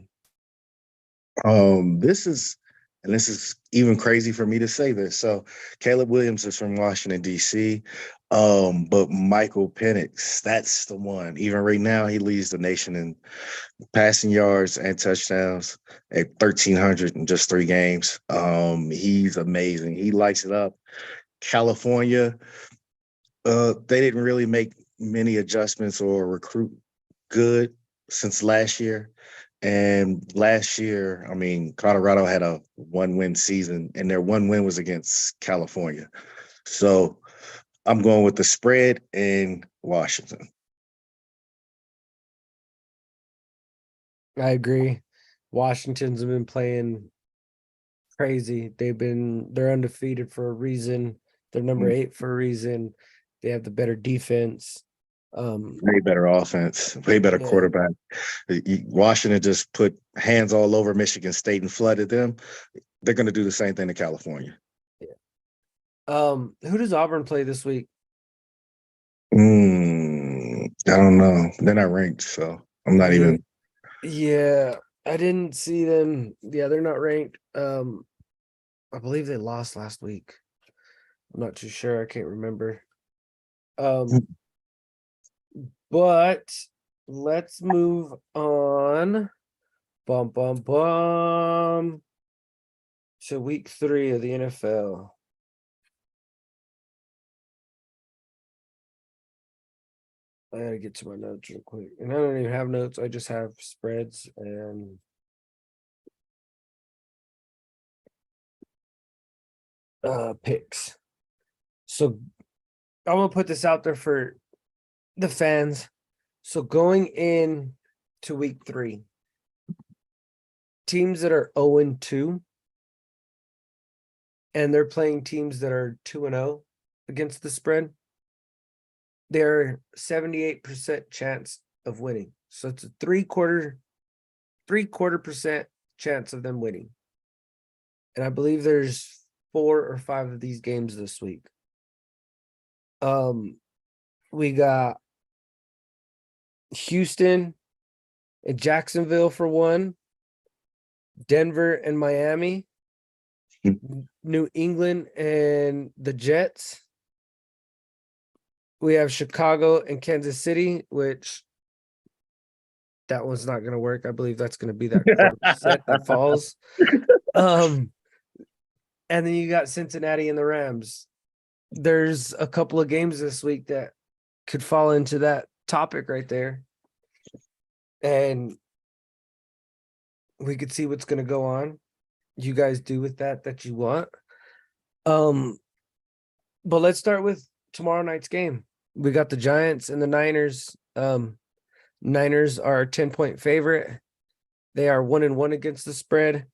B: This is even crazy for me to say this. So Caleb Williams is from Washington, D.C. But Michael Penix, that's the one. Even right now, he leads the nation in passing yards and touchdowns at 1,300 in just 3 games. He's amazing. He lights it up. California, they didn't really make many adjustments or recruit good since last year. And last year, I mean, Colorado had a 1-win season, and their 1 win was against California. So I'm going with the spread in Washington.
A: I agree. Washington's been playing crazy. They're undefeated for a reason. They're number 8 for a reason. They have the better defense.
B: Way better offense, way better
A: Yeah.
B: quarterback. Washington just put hands all over Michigan State and flooded them. They're going to do the same thing to California.
A: Who does Auburn play this week?
B: I don't know. They're not ranked, so I'm not even.
A: Yeah, I didn't see them. Yeah, they're not ranked. I believe they lost last week. I'm not too sure. I can't remember. But let's move on. To week 3 of the NFL. I gotta get to my notes real quick. And I don't even have notes. I just have spreads and picks. So I'm gonna put this out there for the fans. So going in to week 3, teams that are 0-2 and they're playing teams that are 2-0 against the spread, they're 78% chance of winning. So it's a three-quarter percent chance of them winning. And I believe there's 4 or 5 of these games this week. We got Houston and Jacksonville for 1, Denver and Miami, New England and the Jets. We have Chicago and Kansas City, which that one's not going to work. I believe that's going to be that set that falls. And then you got Cincinnati and the Rams. There's a couple of games this week that could fall into that topic right there. And we could see what's going to go on. You guys do with that you want. But let's start with tomorrow night's game. We got the Giants and the Niners. Niners are a 10-point favorite. They are 1-1 against the spread.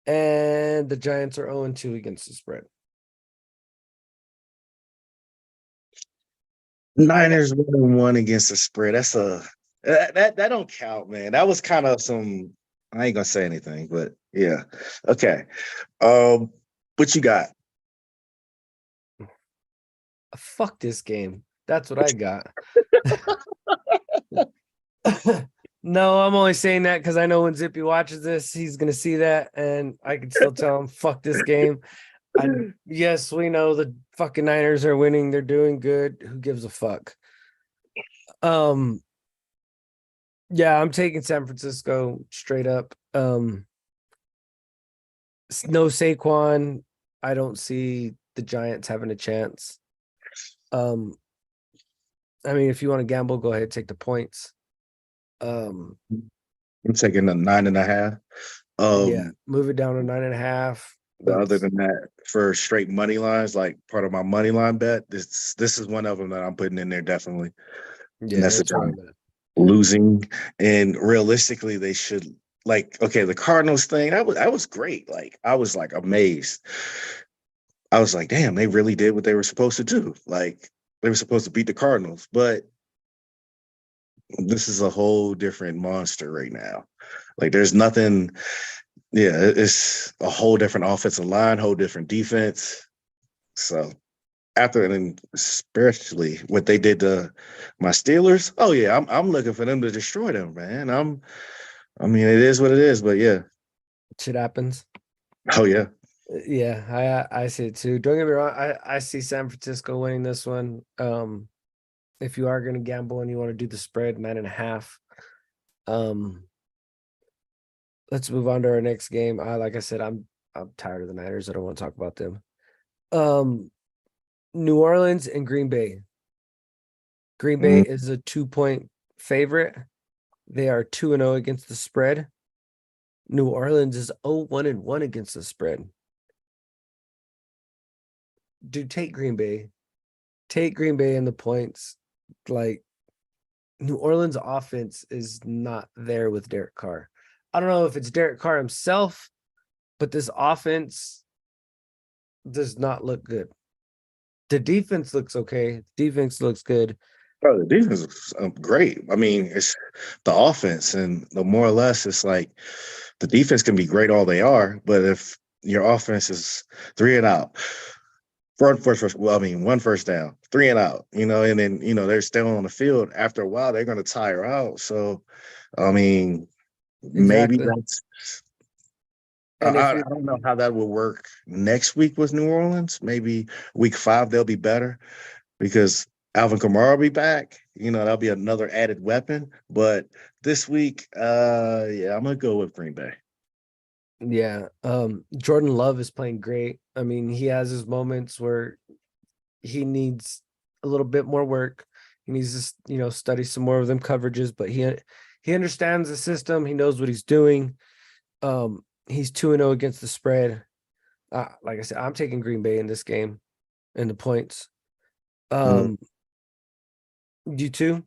A: And the Giants are 0-2 against the spread.
B: Niners 1-1 against the spread. That's that don't count, man. That was kind of some. I ain't gonna say anything, but yeah. Okay. What you got?
A: Fuck this game. That's what I got. No, I'm only saying that because I know when Zippy watches this, he's gonna see that, and I can still tell him, "Fuck this game." Yes, we know the fucking Niners are winning. They're doing good. Who gives a fuck? Yeah, I'm taking San Francisco straight up. No Saquon. I don't see the Giants having a chance. I mean, if you want to gamble, go ahead, take the points.
B: I'm taking a 9.5.
A: Yeah, move it down to 9.5.
B: Other than that, for straight money lines, like part of my money line bet, this is one of them that I'm putting in there definitely.
A: Yeah,
B: and that's the
A: where I'm
B: Giants
A: at.
B: losing, and realistically, they should the Cardinals thing that was great. Like I was like amazed. I was like, damn, they really did what they were supposed to do. Like they were supposed to beat the Cardinals, but this is a whole different monster right now. Like there's nothing. Yeah, it's a whole different offensive line, whole different defense. So after and especially what they did to my Steelers. Oh yeah, I'm looking for them to destroy them, man. I mean, it is what it is, but yeah.
A: Shit happens.
B: Oh yeah.
A: Yeah, I see it too. Don't get me wrong. I see San Francisco winning this one. If you are going to gamble and you want to do the spread 9.5, let's move on to our next game. Like I said, I'm tired of the Niners. I don't want to talk about them. New Orleans and Green Bay. Green Bay is a 2-point favorite. They are 2-0 against the spread. New Orleans is 0-1 against the spread. Dude, take Green Bay. Take Green Bay in the points. Like, New Orleans offense is not there with Derek Carr. I don't know if it's Derek Carr himself, but this offense does not look good. The defense looks okay. Defense looks good.
B: Oh, the defense is great. I mean, it's the offense, and the more or less, it's like the defense can be great all they are, but if your offense is 3 and out, one first down, 3 and out, and then they're still on the field. After a while, they're going to tire out. So, I mean, maybe
A: Exactly.
B: that's.
A: And
B: I don't know how that will work next week with New Orleans. Maybe week 5 they'll be better because Alvin Kamara will be back. That'll be another added weapon. But this week, yeah, I'm gonna go with Green Bay.
A: yeah, Jordan Love is playing great. I mean, he has his moments where he needs a little bit more work. He needs to, study some more of them coverages, but he understands the system. He knows what he's doing. He's 2-0 against the spread. Like I said, I'm taking Green Bay in this game and the points. You too?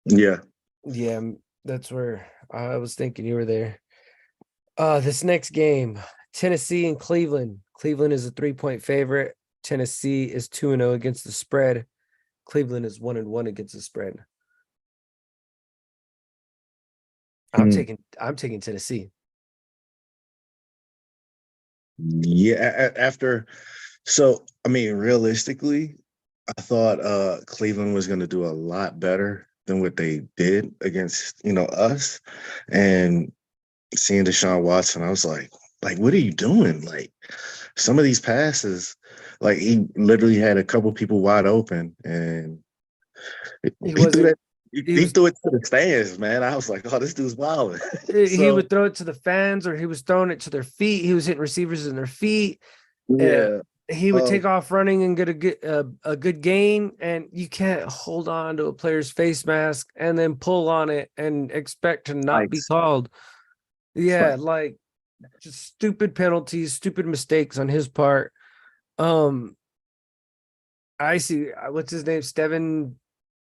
B: Yeah.
A: Yeah, that's where I was thinking you were there. This next game, Tennessee and Cleveland. Cleveland is a 3-point favorite. Tennessee is 2-0 against the spread. Cleveland is 1-1 against the spread. I'm taking Tennessee.
B: Yeah. I mean, realistically, I thought Cleveland was going to do a lot better than what they did against us, and seeing Deshaun Watson, I was like, what are you doing? Like, some of these passes, like he literally had a couple people wide open, and
A: He
B: he threw
A: wasn't.
B: that. He,
A: He
B: he
A: was.
B: threw it to the stands, man. I was like, oh, this dude's wilding.
A: He
B: So
A: would throw it to the fans, or he was throwing it to their feet. He was hitting receivers in their feet. Uh,
B: yeah,
A: he would
B: um,
A: take off running and get a good gain, and you can't hold on to a player's face mask and then pull on it and expect to not be
B: spikes,
A: called. Yeah,
B: spikes.
A: like just stupid penalties, stupid mistakes on his part. Um, I see. What's his name?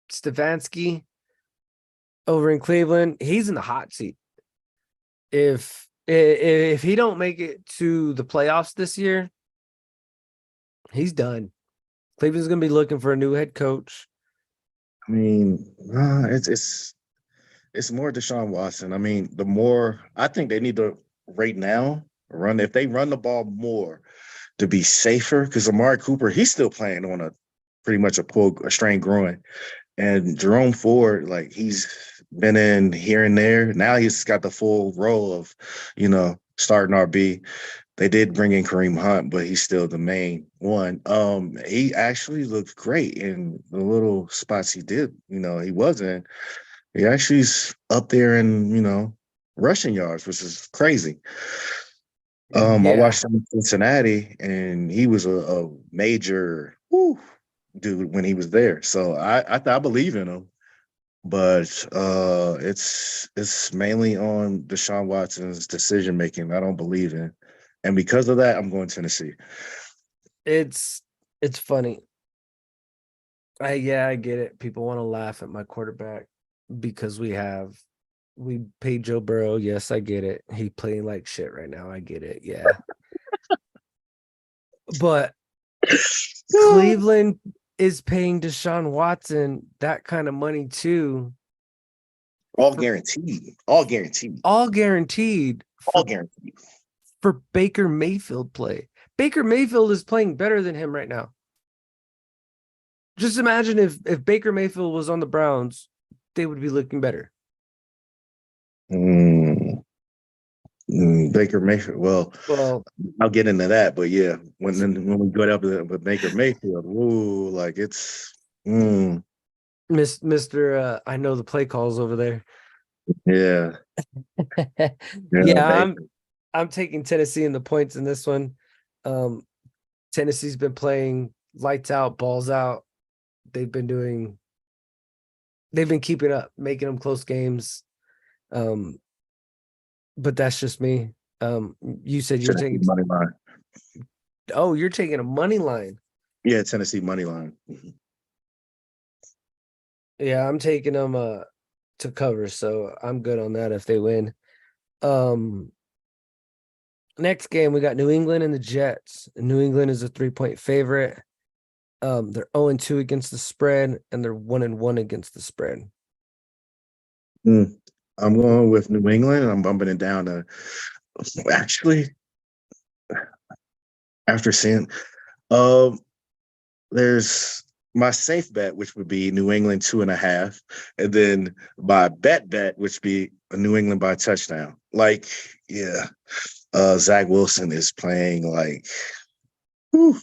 A: Stefanski over in Cleveland. He's in the hot seat. If he don't make it to the playoffs this year, he's done. Cleveland's gonna be looking for a new head coach.
B: I mean, it's more Deshaun Watson. I mean, the more I think they need to right now run if they run the ball more to be safer because Amari Cooper he's still playing on a pretty much a strained groin, and Jerome Ford like he's been in here and there. Now he's got the full role of starting RB. They did bring in Kareem Hunt, but he's still the main one. He actually looked great in the little spots he did. He wasn't. He actually's up there in, rushing yards, which is crazy. I
A: Yeah,
B: watched him in Cincinnati, and he was a major dude when he was there. So I believe in him, but it's mainly on Deshaun Watson's decision making. I don't believe in, and because of that, I'm going Tennessee.
A: it's funny. I get it. People want to laugh at my quarterback because we paid Joe Burrow. Yes, I get it. He playing like shit right now. I get it. Yeah. But Cleveland is paying Deshaun Watson that kind of money too.
B: All guaranteed. All guaranteed.
A: All guaranteed
B: All guaranteed.
A: for Baker Mayfield play. Baker Mayfield is playing better than him right now. Just imagine if Baker Mayfield was on the Browns, they would be looking better.
B: Baker Mayfield.
A: Well,
B: I'll get into that, but yeah, when we go up with Baker Mayfield, woo, like it's
A: Mr. I know the play calls over there.
B: yeah,
A: Yeah,
B: Baker.
A: I'm taking Tennessee in the points in this one. Tennessee's been playing lights out, balls out. They've been keeping up, making them close games. But that's just me. You said you're
B: Tennessee
A: taking
B: money line.
A: you're taking a money line.
B: Yeah, Tennessee money line.
A: Yeah, I'm taking them to cover, so I'm good on that if they win. Next game we got New England and the Jets. New England is a 3-point favorite. They're 0-2 against the spread, and they're 1-1 against the spread.
B: I'm going with New England, and I'm bumping it down to actually after seeing there's my safe bet, which would be New England 2.5, and then my bet, which would be a New England by touchdown. Like, yeah, Zach Wilson is playing like, whew,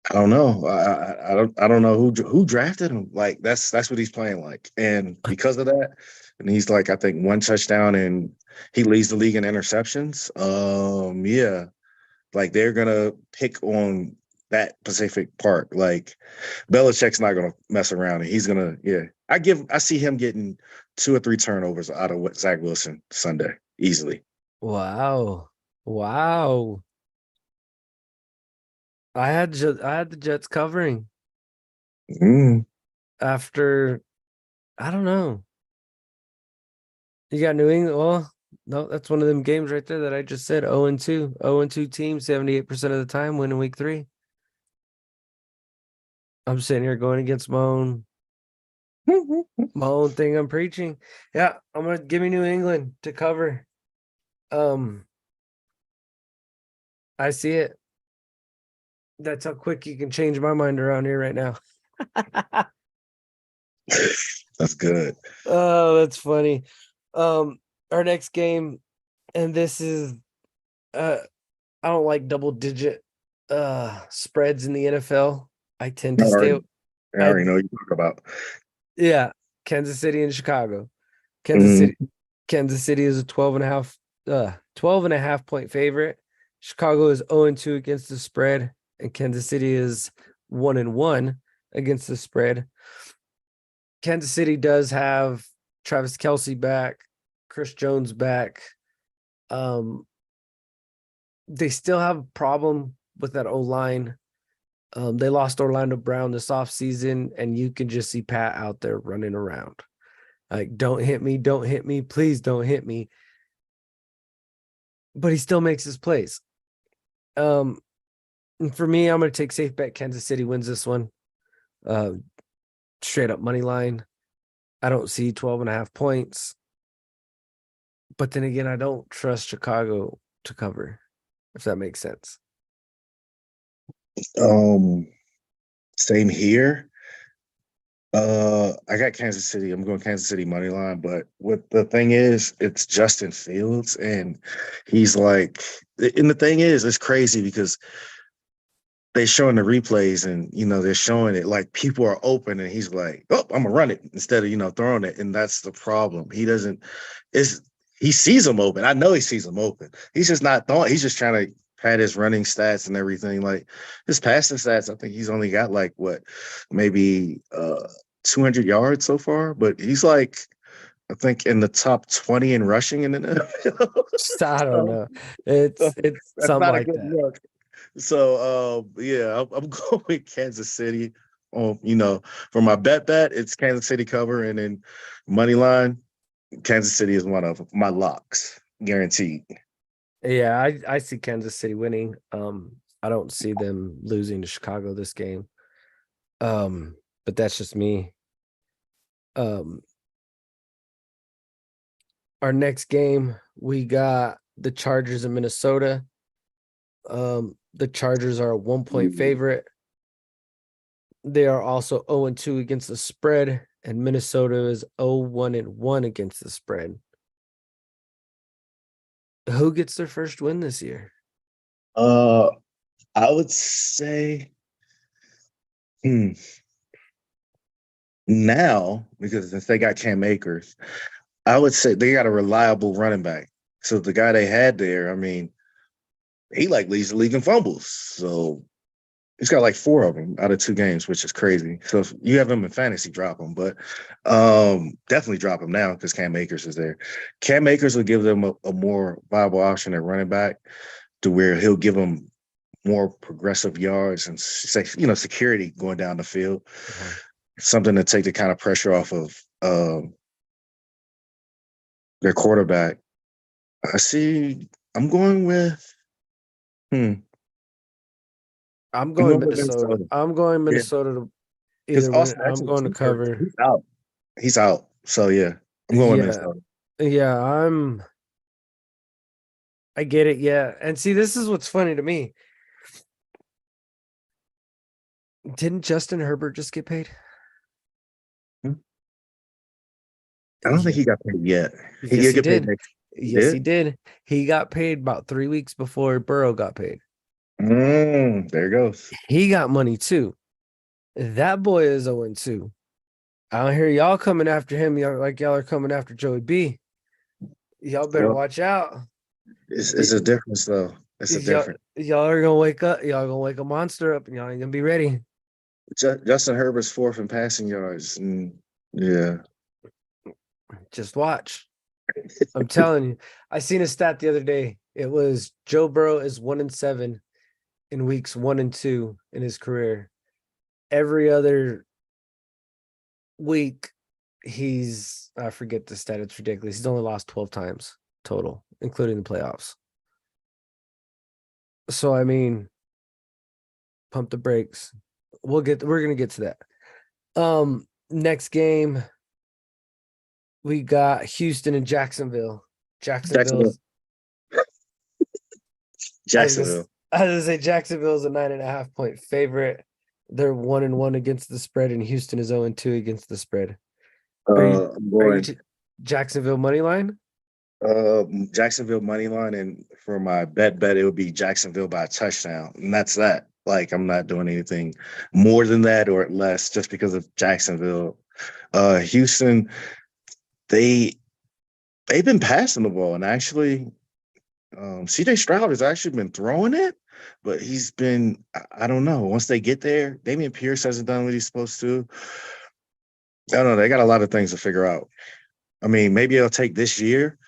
B: I don't know. I don't know who drafted him. Like that's what he's playing like, and because of that, and he's like I think 1 touchdown, and he leads the league in interceptions. Yeah, like they're gonna pick on that Pacific Park. Like Belichick's not gonna mess around, and he's gonna I see him getting 2 or 3 turnovers out of Zach Wilson Sunday easily.
A: Wow. I had the Jets covering after I don't know. You got New England. Well, no, that's one of them games right there that I just said 0-2. 0-2 team, 78% of the time win in week 3. I'm sitting here going against my own thing I'm preaching. Yeah, I'm gonna give me New England to cover. I see it. That's how quick you can change my mind around here right now.
B: That's good.
A: Oh, that's funny. Our next game, and this is I don't like double digit spreads in the NFL. I tend to stay
B: I already know what you talk about.
A: yeah, Kansas City and Chicago.
B: Mhm.
A: Kansas City is a 12 and a half point favorite. Chicago is 0-2 against the spread, and Kansas City is 1-1 against the spread. Kansas City does have Travis Kelce back, Chris Jones back. They still have a problem with that O-line. They lost Orlando Brown this offseason, and you can just see Pat out there running around. Like, don't hit me, please don't hit me. But he still makes his plays. And for me, I'm going to take safe bet Kansas City wins this one. Straight up money line. I don't see 12.5 points. But then again, I don't trust Chicago to cover, if that makes sense.
B: Same here. I got Kansas City. I'm going Kansas City money line, but what the thing is, it's Justin Fields, and he's like, and the thing is, it's crazy because they're showing the replays, and they're showing it like people are open, and he's like, "Oh, I'm gonna run it," instead of throwing it, and that's the problem. He sees them open. I know he sees them open. He's just not throwing. He's just trying to pad his running stats and everything. Like his passing stats, I think he's only got like maybe 200 yards so far, but he's like, I think in the top 20 in rushing in the NFL.
A: I don't know. It's
B: That's
A: something
B: not a
A: like
B: good
A: that.
B: look. So yeah, I'm going with Kansas City. For my bet, it's Kansas City cover, and then money line, Kansas City is one of my locks, guaranteed.
A: Yeah, I see Kansas City winning. I don't see them losing to Chicago this game. But that's just me. Our next game, we got the Chargers in Minnesota. The Chargers are a 1-point favorite. They are also 0-2 against the spread, and Minnesota is 0-1-1 against the spread. Who gets their first win this year?
B: I would say now, because since they got Cam Akers, I would say they got a reliable running back. So the guy they had there, I mean, he like leads the league in fumbles. So he's got like 4 of them out of 2 games, which is crazy. So if you have him in fantasy, drop him. But definitely drop him now because Cam Akers is there. Cam Akers will give them a more viable option at running back to where he'll give them more progressive yards and security going down the field. Something to take the kind of pressure off of their quarterback. I'm going with
A: I'm going
B: with
A: Minnesota.
B: Minnesota.
A: I'm going
B: Yeah.
A: Minnesota to
B: Because
A: either win.
B: Austin
A: I'm going to cover.
B: He's out. He's out. So yeah, I'm going with
A: Yeah.
B: Minnesota.
A: Yeah, I get it. Yeah. And see, this is what's funny to me. Didn't Justin Herbert just get paid?
B: I don't think he got paid yet.
A: Yes, he did. Yes,
B: did?
A: he did. He got paid about 3 weeks before Burrow got paid.
B: There it goes.
A: He got money too. That boy is 0-2. I don't hear y'all coming after him. Y'all are coming after Joey B. Y'all better
B: Well,
A: watch out.
B: It's a difference though. It's a difference.
A: Y'all are gonna wake up. Y'all gonna wake a monster up, and y'all ain't gonna be ready.
B: Justin Herbert's 4th in passing yards. Yeah.
A: Just watch. I'm telling you. I seen a stat the other day. It was Joe Burrow is 1-7 in weeks 1 and 2 in his career. Every other week, I forget the stat. It's ridiculous. He's only lost 12 times total, including the playoffs. So I mean, pump the brakes. We're gonna get to that. Next game, we got Houston and Jacksonville.
B: Jacksonville.
A: I was gonna say Jacksonville is a 9.5-point favorite. They're 1-1 against the spread, and Houston is 0-2 against the spread. Are you Jacksonville money line?
B: Jacksonville money line, and for my bet, it would be Jacksonville by a touchdown, and that's that. Like I'm not doing anything more than that or less just because of Jacksonville. Houston, they've been passing the ball, and actually, CJ Stroud has actually been throwing it, but he's been, I don't know. Once they get there, Damian Pierce hasn't done what he's supposed to. I don't know. They got a lot of things to figure out. I mean, maybe it'll take this year.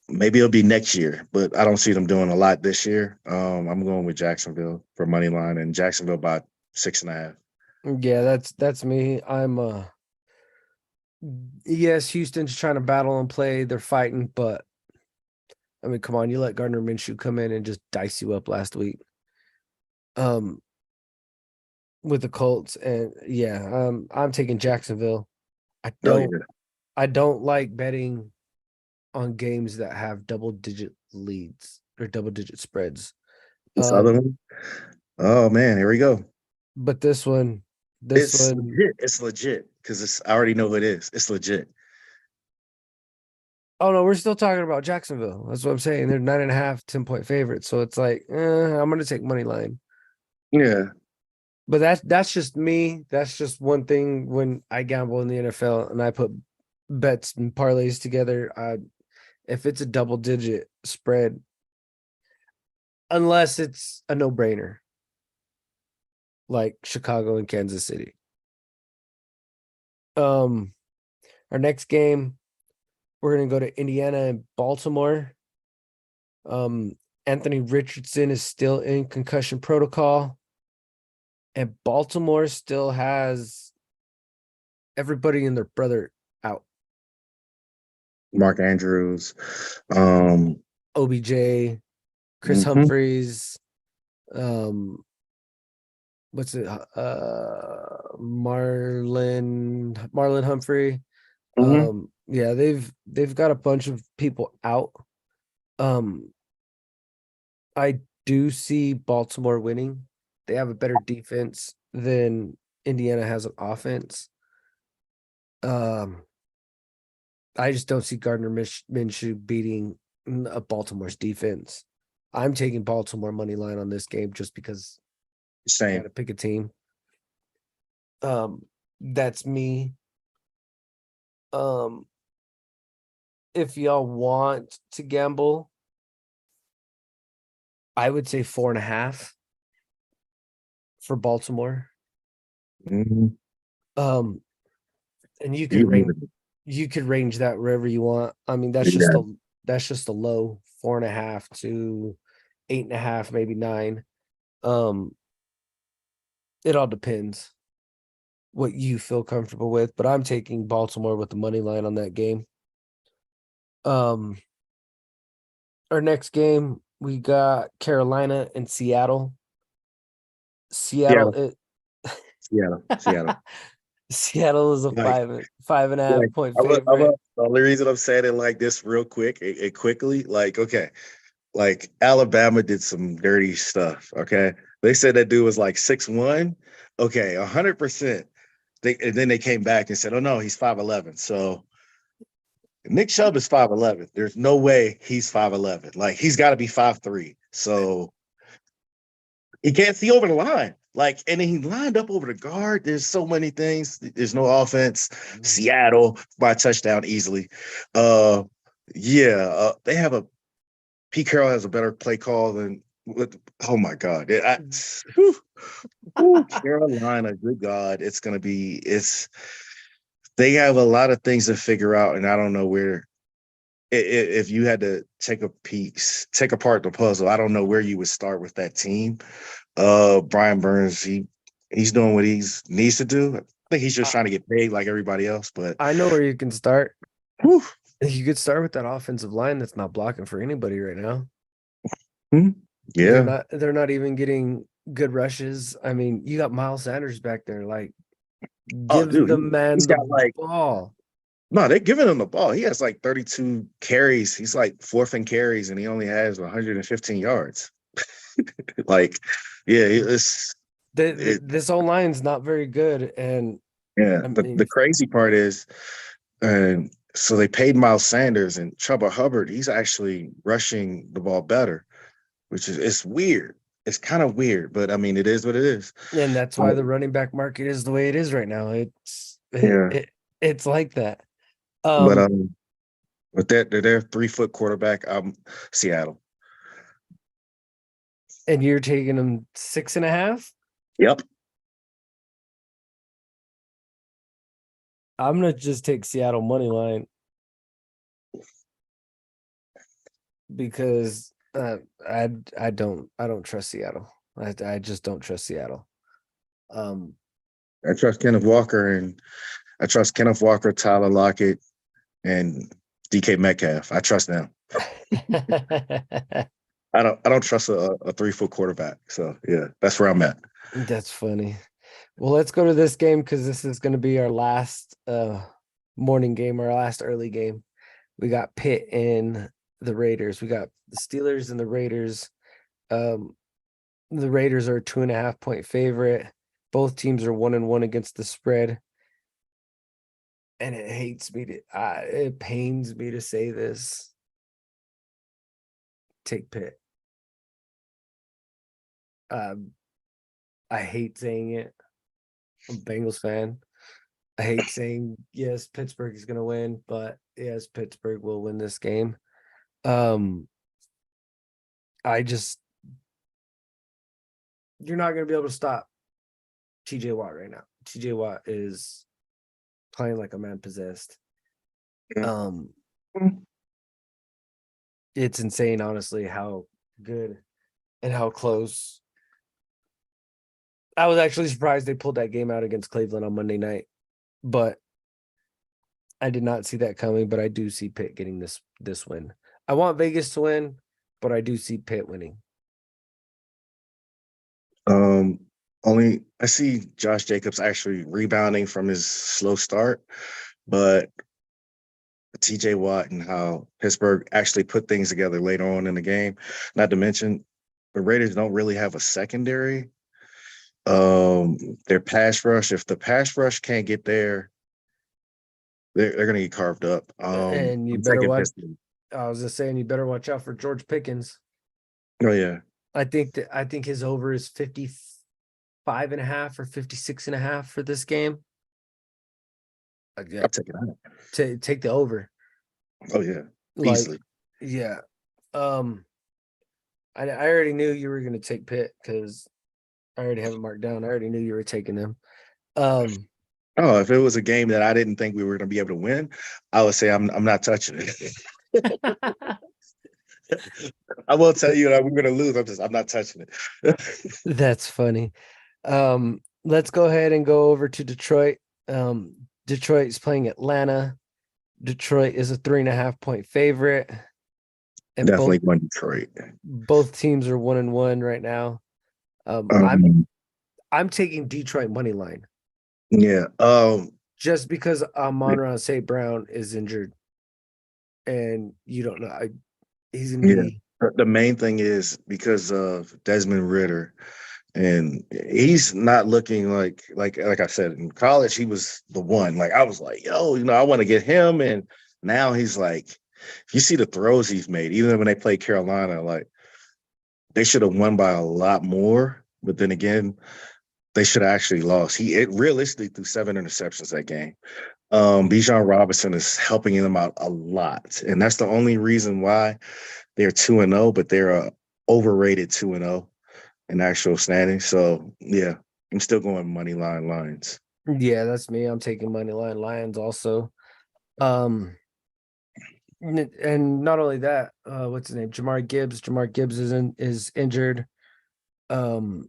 B: Maybe it'll be next year, but I don't see them doing a lot this year. I'm going with Jacksonville for money line, and Jacksonville by 6.5.
A: Yeah, that's me. Yes, Houston's trying to battle and play. They're fighting, but I mean, come on, you let Gardner Minshew come in and just dice you up last week. With the Colts, and I'm taking Jacksonville. I don't like betting on games that have double-digit leads or double-digit spreads.
B: This other one? Oh man, here we go.
A: But this one,
B: legit. It's legit because I already know who it is. It's legit.
A: Oh no, we're still talking about Jacksonville. That's what I'm saying. They're 9.5, 10-point favorites. So it's like, I'm gonna take money line.
B: Yeah.
A: But that's just me. That's just one thing when I gamble in the NFL and I put bets and parlays together. If it's a double-digit spread, unless it's a no-brainer, like Chicago and Kansas City. Our next game, we're gonna go to Indiana and Baltimore. Anthony Richardson is still in concussion protocol, and Baltimore still has everybody and their brother out.
B: Mark Andrews,
A: OBJ, Chris Humphreys, Marlon Humphrey, Yeah, they've got a bunch of people out. Um, I do see Baltimore winning. They have a better defense than Indiana has an offense. Um, I just don't see Gardner Minshew beating Baltimore's defense. I'm taking Baltimore money line on this game just because I
B: Same.
A: got to pick a team. That's me. Um, if y'all want to gamble, I would say 4.5 for Baltimore.
B: Mhm.
A: And you could
B: You
A: range that wherever you want. I mean, that's just a low 4.5 to 8.5, maybe 9. It all depends what you feel comfortable with, but I'm taking Baltimore with the money line on that game. Our next game, we got Carolina and Seattle. Seattle,
B: Seattle.
A: Seattle is a
B: Like,
A: 5.5 point favorite.
B: the only reason I'm saying it like this real quick, it quickly, like, okay, like Alabama did some dirty stuff. Okay. They said that dude was like 6'1". Okay, 100%. And then they came back and said, oh no, he's 5'11". So Nick Chubb is 5'11". There's no way he's 5'11". Like he's got to be 5'3". So he can't see over the line. Like, and then he lined up over the guard. There's so many things. There's no offense. Seattle by touchdown easily. They have a Pete Carroll has a better play call than with. Oh my God! Carolina, good God, it's gonna be. They have a lot of things to figure out, and I don't know where. If you had to take apart the puzzle, I don't know where you would start with that team. Brian Burns, he's doing what he needs to do. I think he's just trying to get paid like everybody else. But
A: I know where you can start.
B: whew,
A: You could start with that offensive line that's not blocking for anybody right now.
B: yeah,
A: They're not even getting good rushes. I mean, you got Miles Sanders back there. Like,
B: oh
A: give
B: dude,
A: the
B: he's
A: man the
B: got like
A: ball.
B: no, they're giving him the ball. He has like 32 carries. He's like fourth in carries, and he only has 115 yards. Like, yeah,
A: This whole line's not very good, and
B: yeah.
A: I
B: The
A: mean,
B: crazy part is, and so they paid Miles Sanders and Chuba Hubbard. He's actually rushing the ball better, which is it's weird. It's kind of weird, but I mean, it is what it is.
A: and that's why the running back market is the way it is right now.
B: Yeah,
A: It's like that.
B: but with their 3-foot quarterback, Seattle.
A: And you're taking them 6.5.
B: Yep.
A: I'm gonna just take Seattle money line because I don't trust Seattle. I just don't trust Seattle.
B: I trust Kenneth Walker Tyler Lockett, and DK Metcalf. I trust them. I don't trust a 3-foot quarterback. So yeah, that's where I'm at.
A: That's funny. Well, let's go to this game because this is going to be our last morning game, our last early game. We got Pitt and the Raiders. We got the Steelers and the Raiders. The Raiders are a 2.5 point favorite. Both teams are 1-1 against the spread. And it pains me to say this. Take Pitt. I hate saying it. I'm a Bengals fan. I hate saying yes, Pittsburgh is going to win, but yes, Pittsburgh will win this game. You're not going to be able to stop TJ Watt right now. TJ Watt is playing like a man possessed. It's insane, honestly, how good and how close. I was actually surprised they pulled that game out against Cleveland on Monday night, but I did not see that coming. But I do see Pitt getting this win. I want Vegas to win, but I do see Pitt winning.
B: Only I see Josh Jacobs actually rebounding from his slow start, but TJ Watt and how Pittsburgh actually put things together later on in the game. Not to mention, the Raiders don't really have a secondary. Their pass rush, if the pass rush can't get there, they're gonna get carved up.
A: And you
B: I'm
A: better
B: taking
A: watch.
B: Pittsburgh.
A: I was just saying, you better watch out for George Pickens.
B: Oh yeah,
A: I think his over is 55.5 or 56.5 for this game. Yeah,
B: I'll take it out.
A: take the over.
B: Oh yeah,
A: Like,
B: easily.
A: yeah. I already knew you were gonna take Pitt because I already have it marked down. I already knew you were taking them. Um,
B: Oh, if it was a game that I didn't think we were gonna be able to win, I would say I'm not touching it. I won't tell you that we're gonna lose. I'm not touching it.
A: that's funny. Let's go ahead and go over to Detroit. Detroit is playing Atlanta. Detroit is a 3.5 point favorite. And
B: Definitely going Detroit.
A: both teams are 1-1 right now. I'm taking Detroit money line
B: Yeah.
A: just because Amon-Ra St. Brown is injured, and you don't know he's gonna
B: Yeah.
A: be.
B: The main thing is because of Desmond Ritter, and he's not looking like I said in college he was the one. Like I was like, yo, I want to get him, and now he's like, if you see the throws he's made, even when they played Carolina, like they should have won by a lot more. But then again, they should have actually lost. It realistically threw 7 interceptions that game. Bijan Robinson is helping them out a lot, and that's the only reason why they're 2-0, but they're a overrated 2-0 in actual standing. So yeah, I'm still going money line Lions.
A: Yeah, that's me. I'm taking money line Lions also. And not only that, what's his name? Jamar Gibbs. Jamar Gibbs is injured. So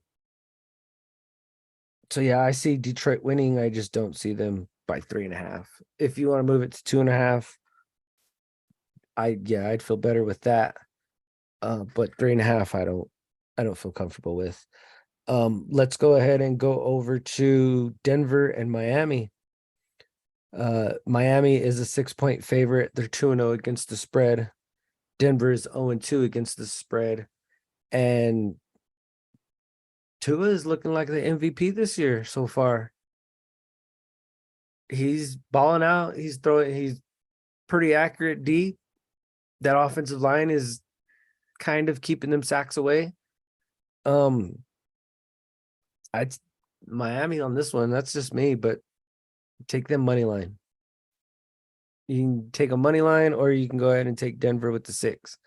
A: yeah, I see Detroit winning. I just don't see them by 3.5. If you want to move it to 2.5, I'd feel better with that. But 3.5, I don't feel comfortable with. Let's go ahead and go over to Denver and Miami. Miami is a 6 point favorite. They're 2-0 against the spread. Denver is 0-2 against the spread. And Tua is looking like the MVP this year so far. He's balling out. He's pretty accurate deep. That offensive line is kind of keeping them sacks away. I'd Miami on this one. That's just me, but take them money line. You can take a money line, or you can go ahead and take Denver with the 6.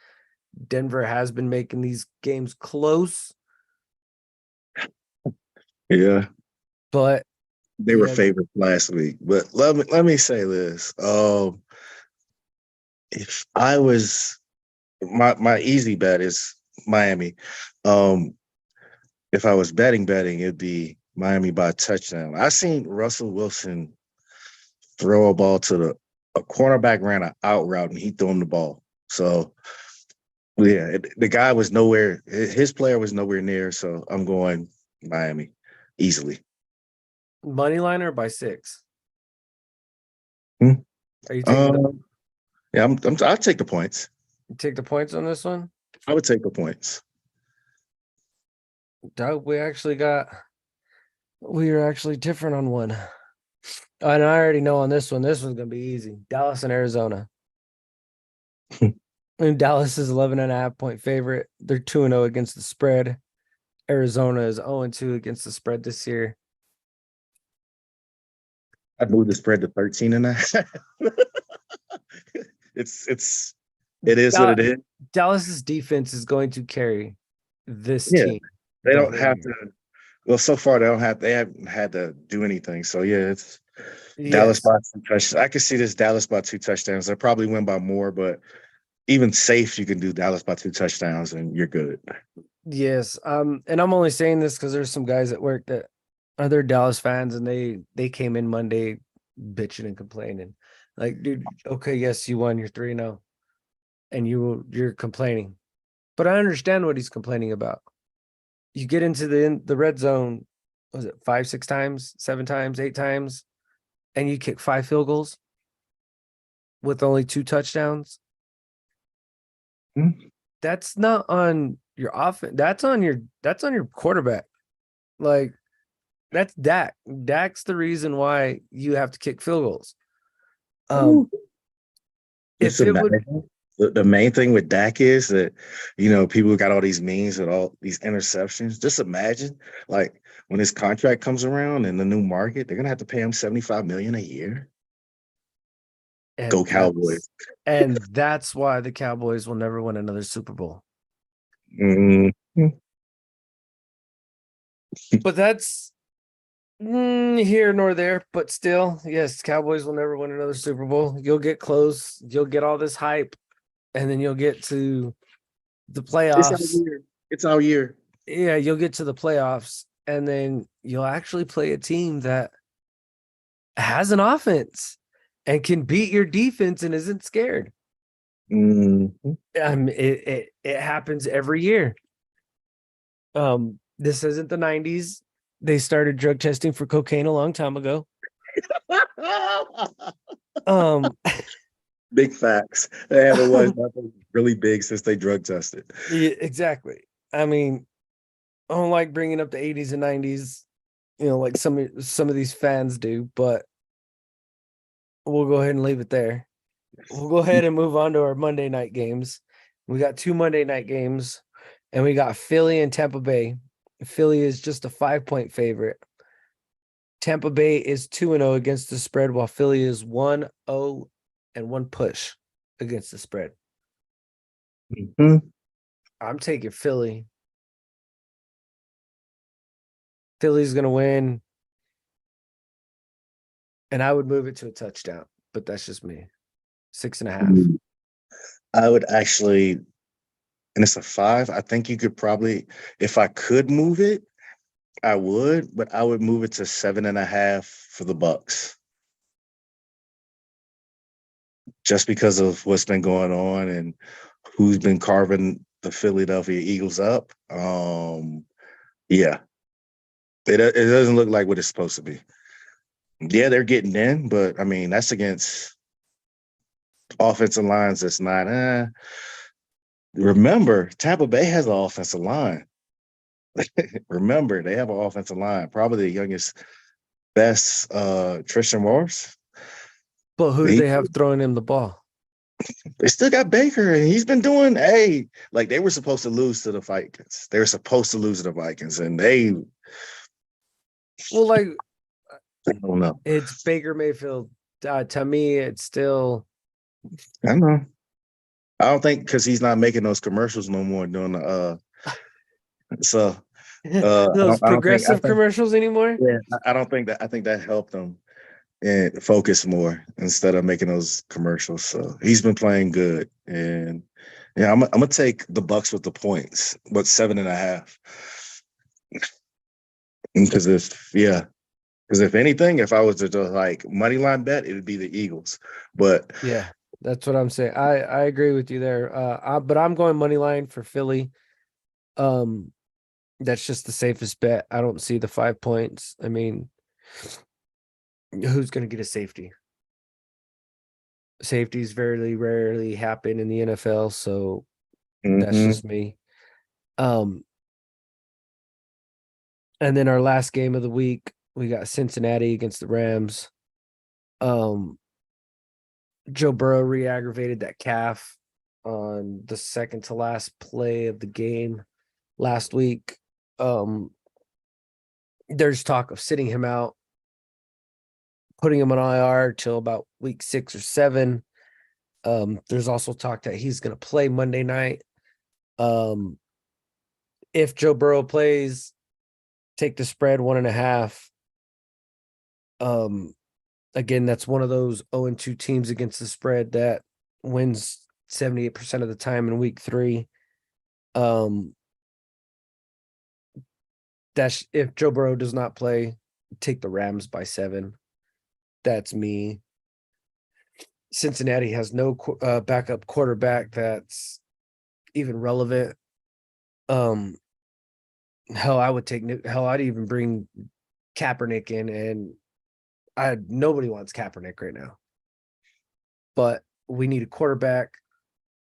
A: Denver has been making these games close.
B: Yeah,
A: But
B: they were favored last week. But let me say this: if I was my easy bet is Miami. If I was betting, it'd be Miami by a touchdown. I seen Russell Wilson throw a ball to a cornerback ran an out route and he threw him the ball. So yeah, the guy was nowhere. His player was nowhere near. So I'm going Miami easily.
A: money liner by 6.
B: Hmm?
A: Are you taking
B: Yeah, I'll take the points.
A: take the points on this one?
B: I would take the points.
A: We are actually different on one. And I already know on this one, this one's gonna be easy. Dallas and Arizona. And Dallas is 11.5 point favorite. They're 2-0 against the spread. Arizona is 0-2 against the spread this year.
B: I moved the spread to 13.5. It is what it is.
A: Dallas's defense is going to carry this
B: Yeah,
A: team.
B: they don't have to. Well, so far they haven't had to do anything. So yeah, it's Dallas by 2 touchdowns. I can see this Dallas by 2 touchdowns. They'll probably win by more, but even safe, you can do Dallas by 2 touchdowns and you're good.
A: Yes. And I'm only saying this because there's some guys at work that are they're Dallas fans, and they came in Monday bitching and complaining. Like, dude, okay, yes, you won, you're 3-0, and you're complaining. But I understand what he's complaining about. You get into the red zone, was it 5, 6 times, 7 times, 8 times, and you kick 5 field goals? with only 2 touchdowns.
B: Hmm.
A: That's not on your offense. That's on your quarterback. Like that's Dak. Dak's the reason why you have to kick field goals.
B: Just
A: If it would
B: imagine the main thing with Dak is that, people got all these memes and all these interceptions. Just imagine, like, when his contract comes around in the new market, they're gonna have to pay him $75 million a year. Go
A: and
B: Cowboys.
A: that's why the Cowboys will never win another Super Bowl.
B: Mhm.
A: But that's here nor there. But still, yes, Cowboys will never win another Super Bowl. You'll get close. You'll get all this hype, and then you'll get to the
B: It's our
A: playoffs.
B: year. It's our year.
A: Yeah, you'll get to the playoffs, and then you'll actually play a team that has an offense and can beat your defense and isn't scared.
B: Mhm.
A: It happens every year. This isn't the 90s. They started drug testing for cocaine a long time ago. Um,
B: Big facts. They haven't watched nothing really big since they drug tested.
A: yeah, exactly. I mean, I don't like bringing up the 80s and 90s, like some of these fans do, but we'll go ahead and leave it there. We'll go ahead and move on to our Monday night games. We got 2 Monday night games, and we got Philly and Tampa Bay. Philly is just a 5-point favorite. Tampa Bay is 2-0 against the spread, while Philly is 1-0 and 1 push against the spread.
B: Mhm.
A: I'm taking Philly. Philly's going to win, and I would move it to a touchdown, but that's just me. 6.5.
B: I would actually, and it's a 5. I think you could probably, if I could move it, I would, but I would move it to 7.5 for the Bucks. Just because of what's been going on and who's been carving the Philadelphia Eagles up. Yeah. It doesn't look like what it's supposed to be. Yeah, they're getting in, but I mean, that's against offensive lines that's not remember, Tampa Bay has an offensive line. Remember, they have an offensive line, probably the youngest, best Tristan Morris.
A: But who do
B: He,
A: they have throwing him the ball?
B: they still got Baker, and he's been doing like they were supposed to lose to the Vikings. They were supposed to lose to the Vikings, and they
A: Well, like,
B: I don't know.
A: it's Baker Mayfield. To me, it's still
B: I don't know. I don't think because he's not making those commercials no more doing the so
A: those
B: I don't think
A: progressive commercials anymore.
B: yeah, I don't think that I think that helped him and focus more instead of making those commercials. So he's been playing good, and yeah, I'm gonna take the Bucks with the points, but 7.5. Because if anything, if I was to just like money line bet, it would be the Eagles. But
A: Yeah, that's what I'm saying. I agree with you there. But I'm going money line for Philly. That's just the safest bet. I don't see the 5 points. I mean, who's going to get a safety? Safeties very rarely happen in the NFL, so that's
B: mhm.
A: just me. And then our last game of the week, we got Cincinnati against the Rams. Joe Burrow re-aggravated that calf on the second to last play of the game last week. There's talk of sitting him out, putting him on IR till about week 6 or 7. There's also talk that he's going to play Monday night. If Joe Burrow plays, take the spread 1.5. Again, that's one of those 0-2 teams against the spread that wins 78% of the time in week 3. That's if Joe Burrow does not play, take the Rams by 7. That's me. Cincinnati has no backup quarterback that's even relevant. Hell, I'd even bring Kaepernick in, and nobody wants Kaepernick right now. But we need a quarterback,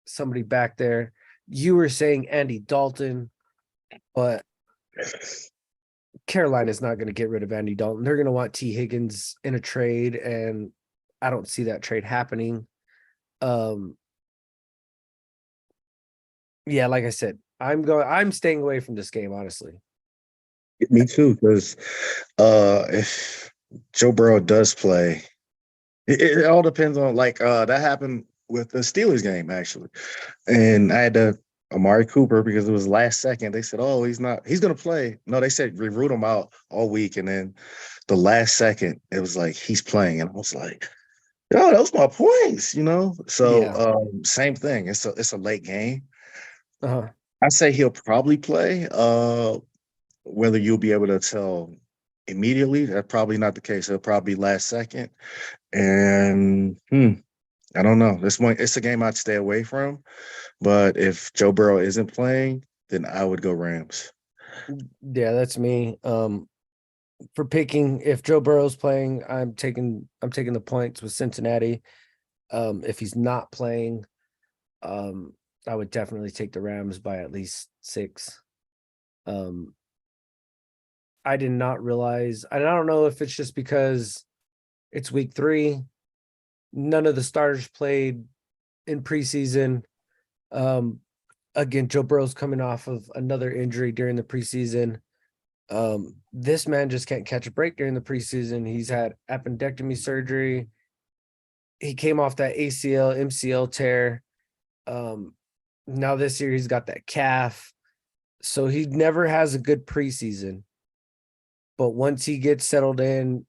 A: somebody back there. You were saying Andy Dalton, but Carolina's not going to get rid of Andy Dalton. They're going to want T. Higgins in a trade, and I don't see that trade happening. Yeah, like I said, I'm staying away from this game, honestly.
B: Me too, because if Joe Burrow does play, it all depends on that happened with the Steelers game actually, and I had to Amari Cooper because it was last second. They said, "Oh, he's gonna play." No, they said we root him out all week, and then the last second it was like he's playing, and I was like, "Yo, those my points," you know. So
A: Yeah.
B: same thing. It's a late game.
A: Uh-huh.
B: I say he'll probably play. Whether you'll be able to tell immediately, that's probably not the case. It'll probably be last second. And I don't know. It's a game I'd stay away from. But if Joe Burrow isn't playing, then I would go Rams.
A: Yeah, that's me. For picking, if Joe Burrow's playing, I'm taking the points with Cincinnati. If he's not playing, I would definitely take the Rams by at least 6. I did not realize, and I don't know if it's just because it's week 3. None of the starters played in preseason. Again, Joe Burrow's coming off of another injury during the preseason. This man just can't catch a break during the preseason. He's had appendectomy surgery. He came off that ACL, MCL tear. Now this year he's got that calf. So he never has a good preseason. But once he gets settled in,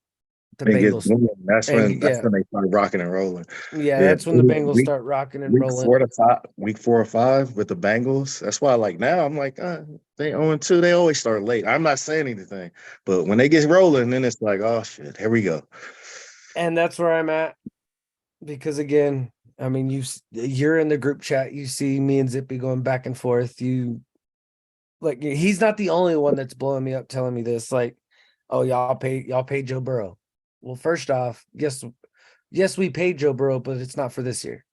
A: the Bengals.
B: That's
A: And
B: when they start rocking and rolling.
A: Yeah,
B: Yeah,
A: that's when the Bengals
B: week
A: start rocking and
B: week
A: rolling.
B: 4 to 5, week 4 or 5 with the Bengals. That's why, now I'm like, they 0-2. They always start late. I'm not saying anything, but when they get rolling, then it's like, oh shit, here we go.
A: And that's where I'm at. Because again, I mean, you're in the group chat. You see me and Zippy going back and forth. He's not the only one that's blowing me up, telling me this. Like, oh, y'all pay Joe Burrow. Well, first off, yes, we paid Joe Burrow, but it's not for this year.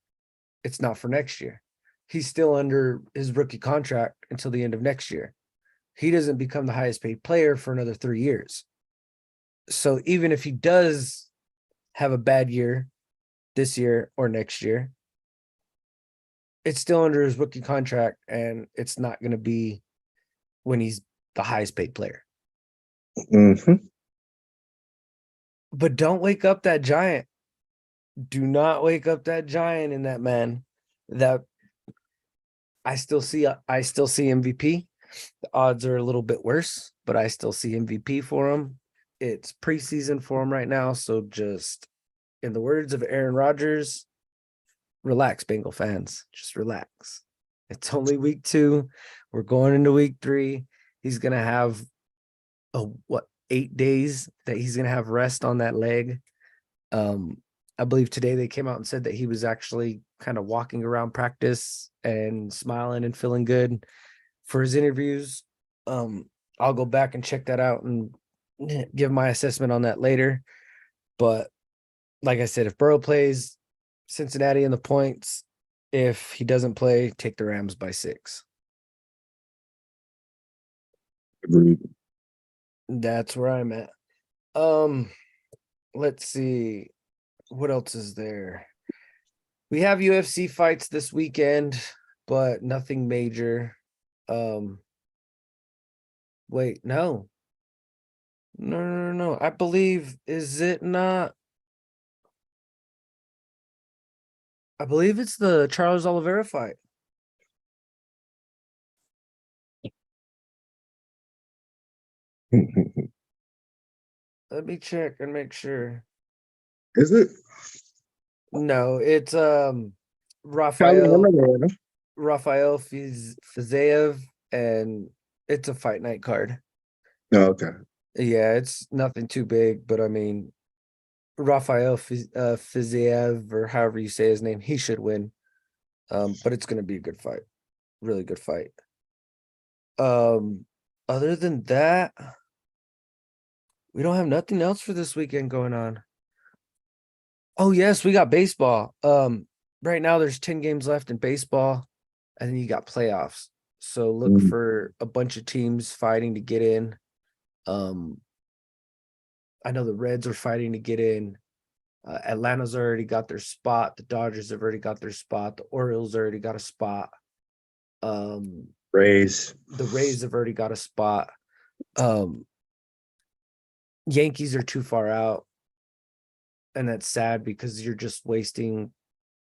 A: It's not for next year. He's still under his rookie contract until the end of next year. He doesn't become the highest paid player for another 3 years. So even if he does have a bad year this year or next year, it's still under his rookie contract, and it's not going to be when he's the highest paid player.
B: Mm-hmm.
A: But don't wake up that giant. Do not wake up that giant in that man. That I still see MVP. The odds are a little bit worse, but I still see MVP for him. It's preseason for him right now, so just in the words of Aaron Rodgers, relax, Bengal fans. Just relax. It's only week 2. We're going into week 3. He's gonna have 8 days that he's gonna have rest on that leg. I believe today they came out and said that he was actually kind of walking around practice and smiling and feeling good for his interviews. I'll go back and check that out and give my assessment on that later. But like I said, if Burrow plays, Cincinnati in the points. If he doesn't play, take the Rams by 6.
B: Agreed.
A: That's where I'm at. Let's see. What else is there? We have UFC fights this weekend, but nothing major. Wait, no. No. I believe, is it not? I believe it's the Charles Oliveira fight. Let me check and make sure.
B: Is it?
A: No, it's
B: Probably
A: Rafael Fiziev, and it's a fight night card.
B: Oh, okay.
A: Yeah, it's nothing too big, but I mean, Rafael Fiziev, or however you say his name, he should win. But it's gonna be a good fight, really good fight. Other than that, we don't have nothing else for this weekend going on. Oh yes, we got baseball. right now there's 10 games left in baseball, and then you got playoffs. So look
B: Mm.
A: for a bunch of teams fighting to get in. I know the Reds are fighting to get in. Atlanta's already got their spot. The Dodgers have already got their spot. The Orioles already got a spot.
D: Rays.
A: The Rays have already got a spot. Yankees are too far out. And that's sad because you're just wasting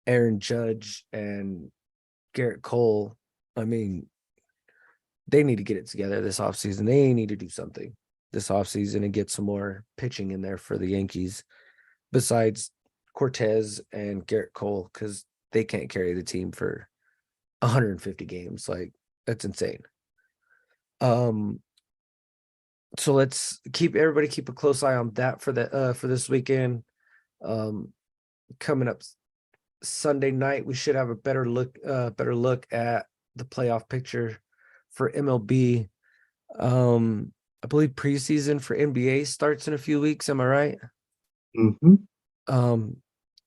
A: Aaron Judge and Garrett Cole. I mean, they need to get it together this offseason. They need to do something this offseason and get some more pitching in there for the Yankees besides Cortez and Garrett Cole, because they can't carry the team for 150 games. Like, that's insane. So let's keep a close eye on that for this weekend. Coming up Sunday night, we should have a better look at the playoff picture for MLB. I believe preseason for NBA starts in a few weeks. Am I right?
D: Mm-hmm.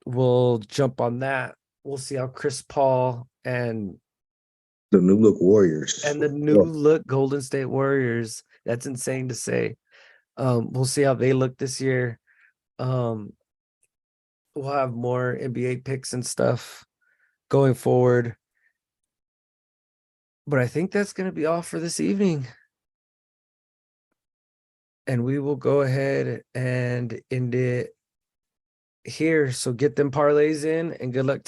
A: We'll jump on that. We'll see how Chris Paul and
D: The new look Warriors.
A: the new look Golden State Warriors. That's insane to say. We'll see how they look this year. We'll have more NBA picks and stuff going forward. But I think that's going to be all for this evening. And we will go ahead and end it here. So get them parlays in, and good luck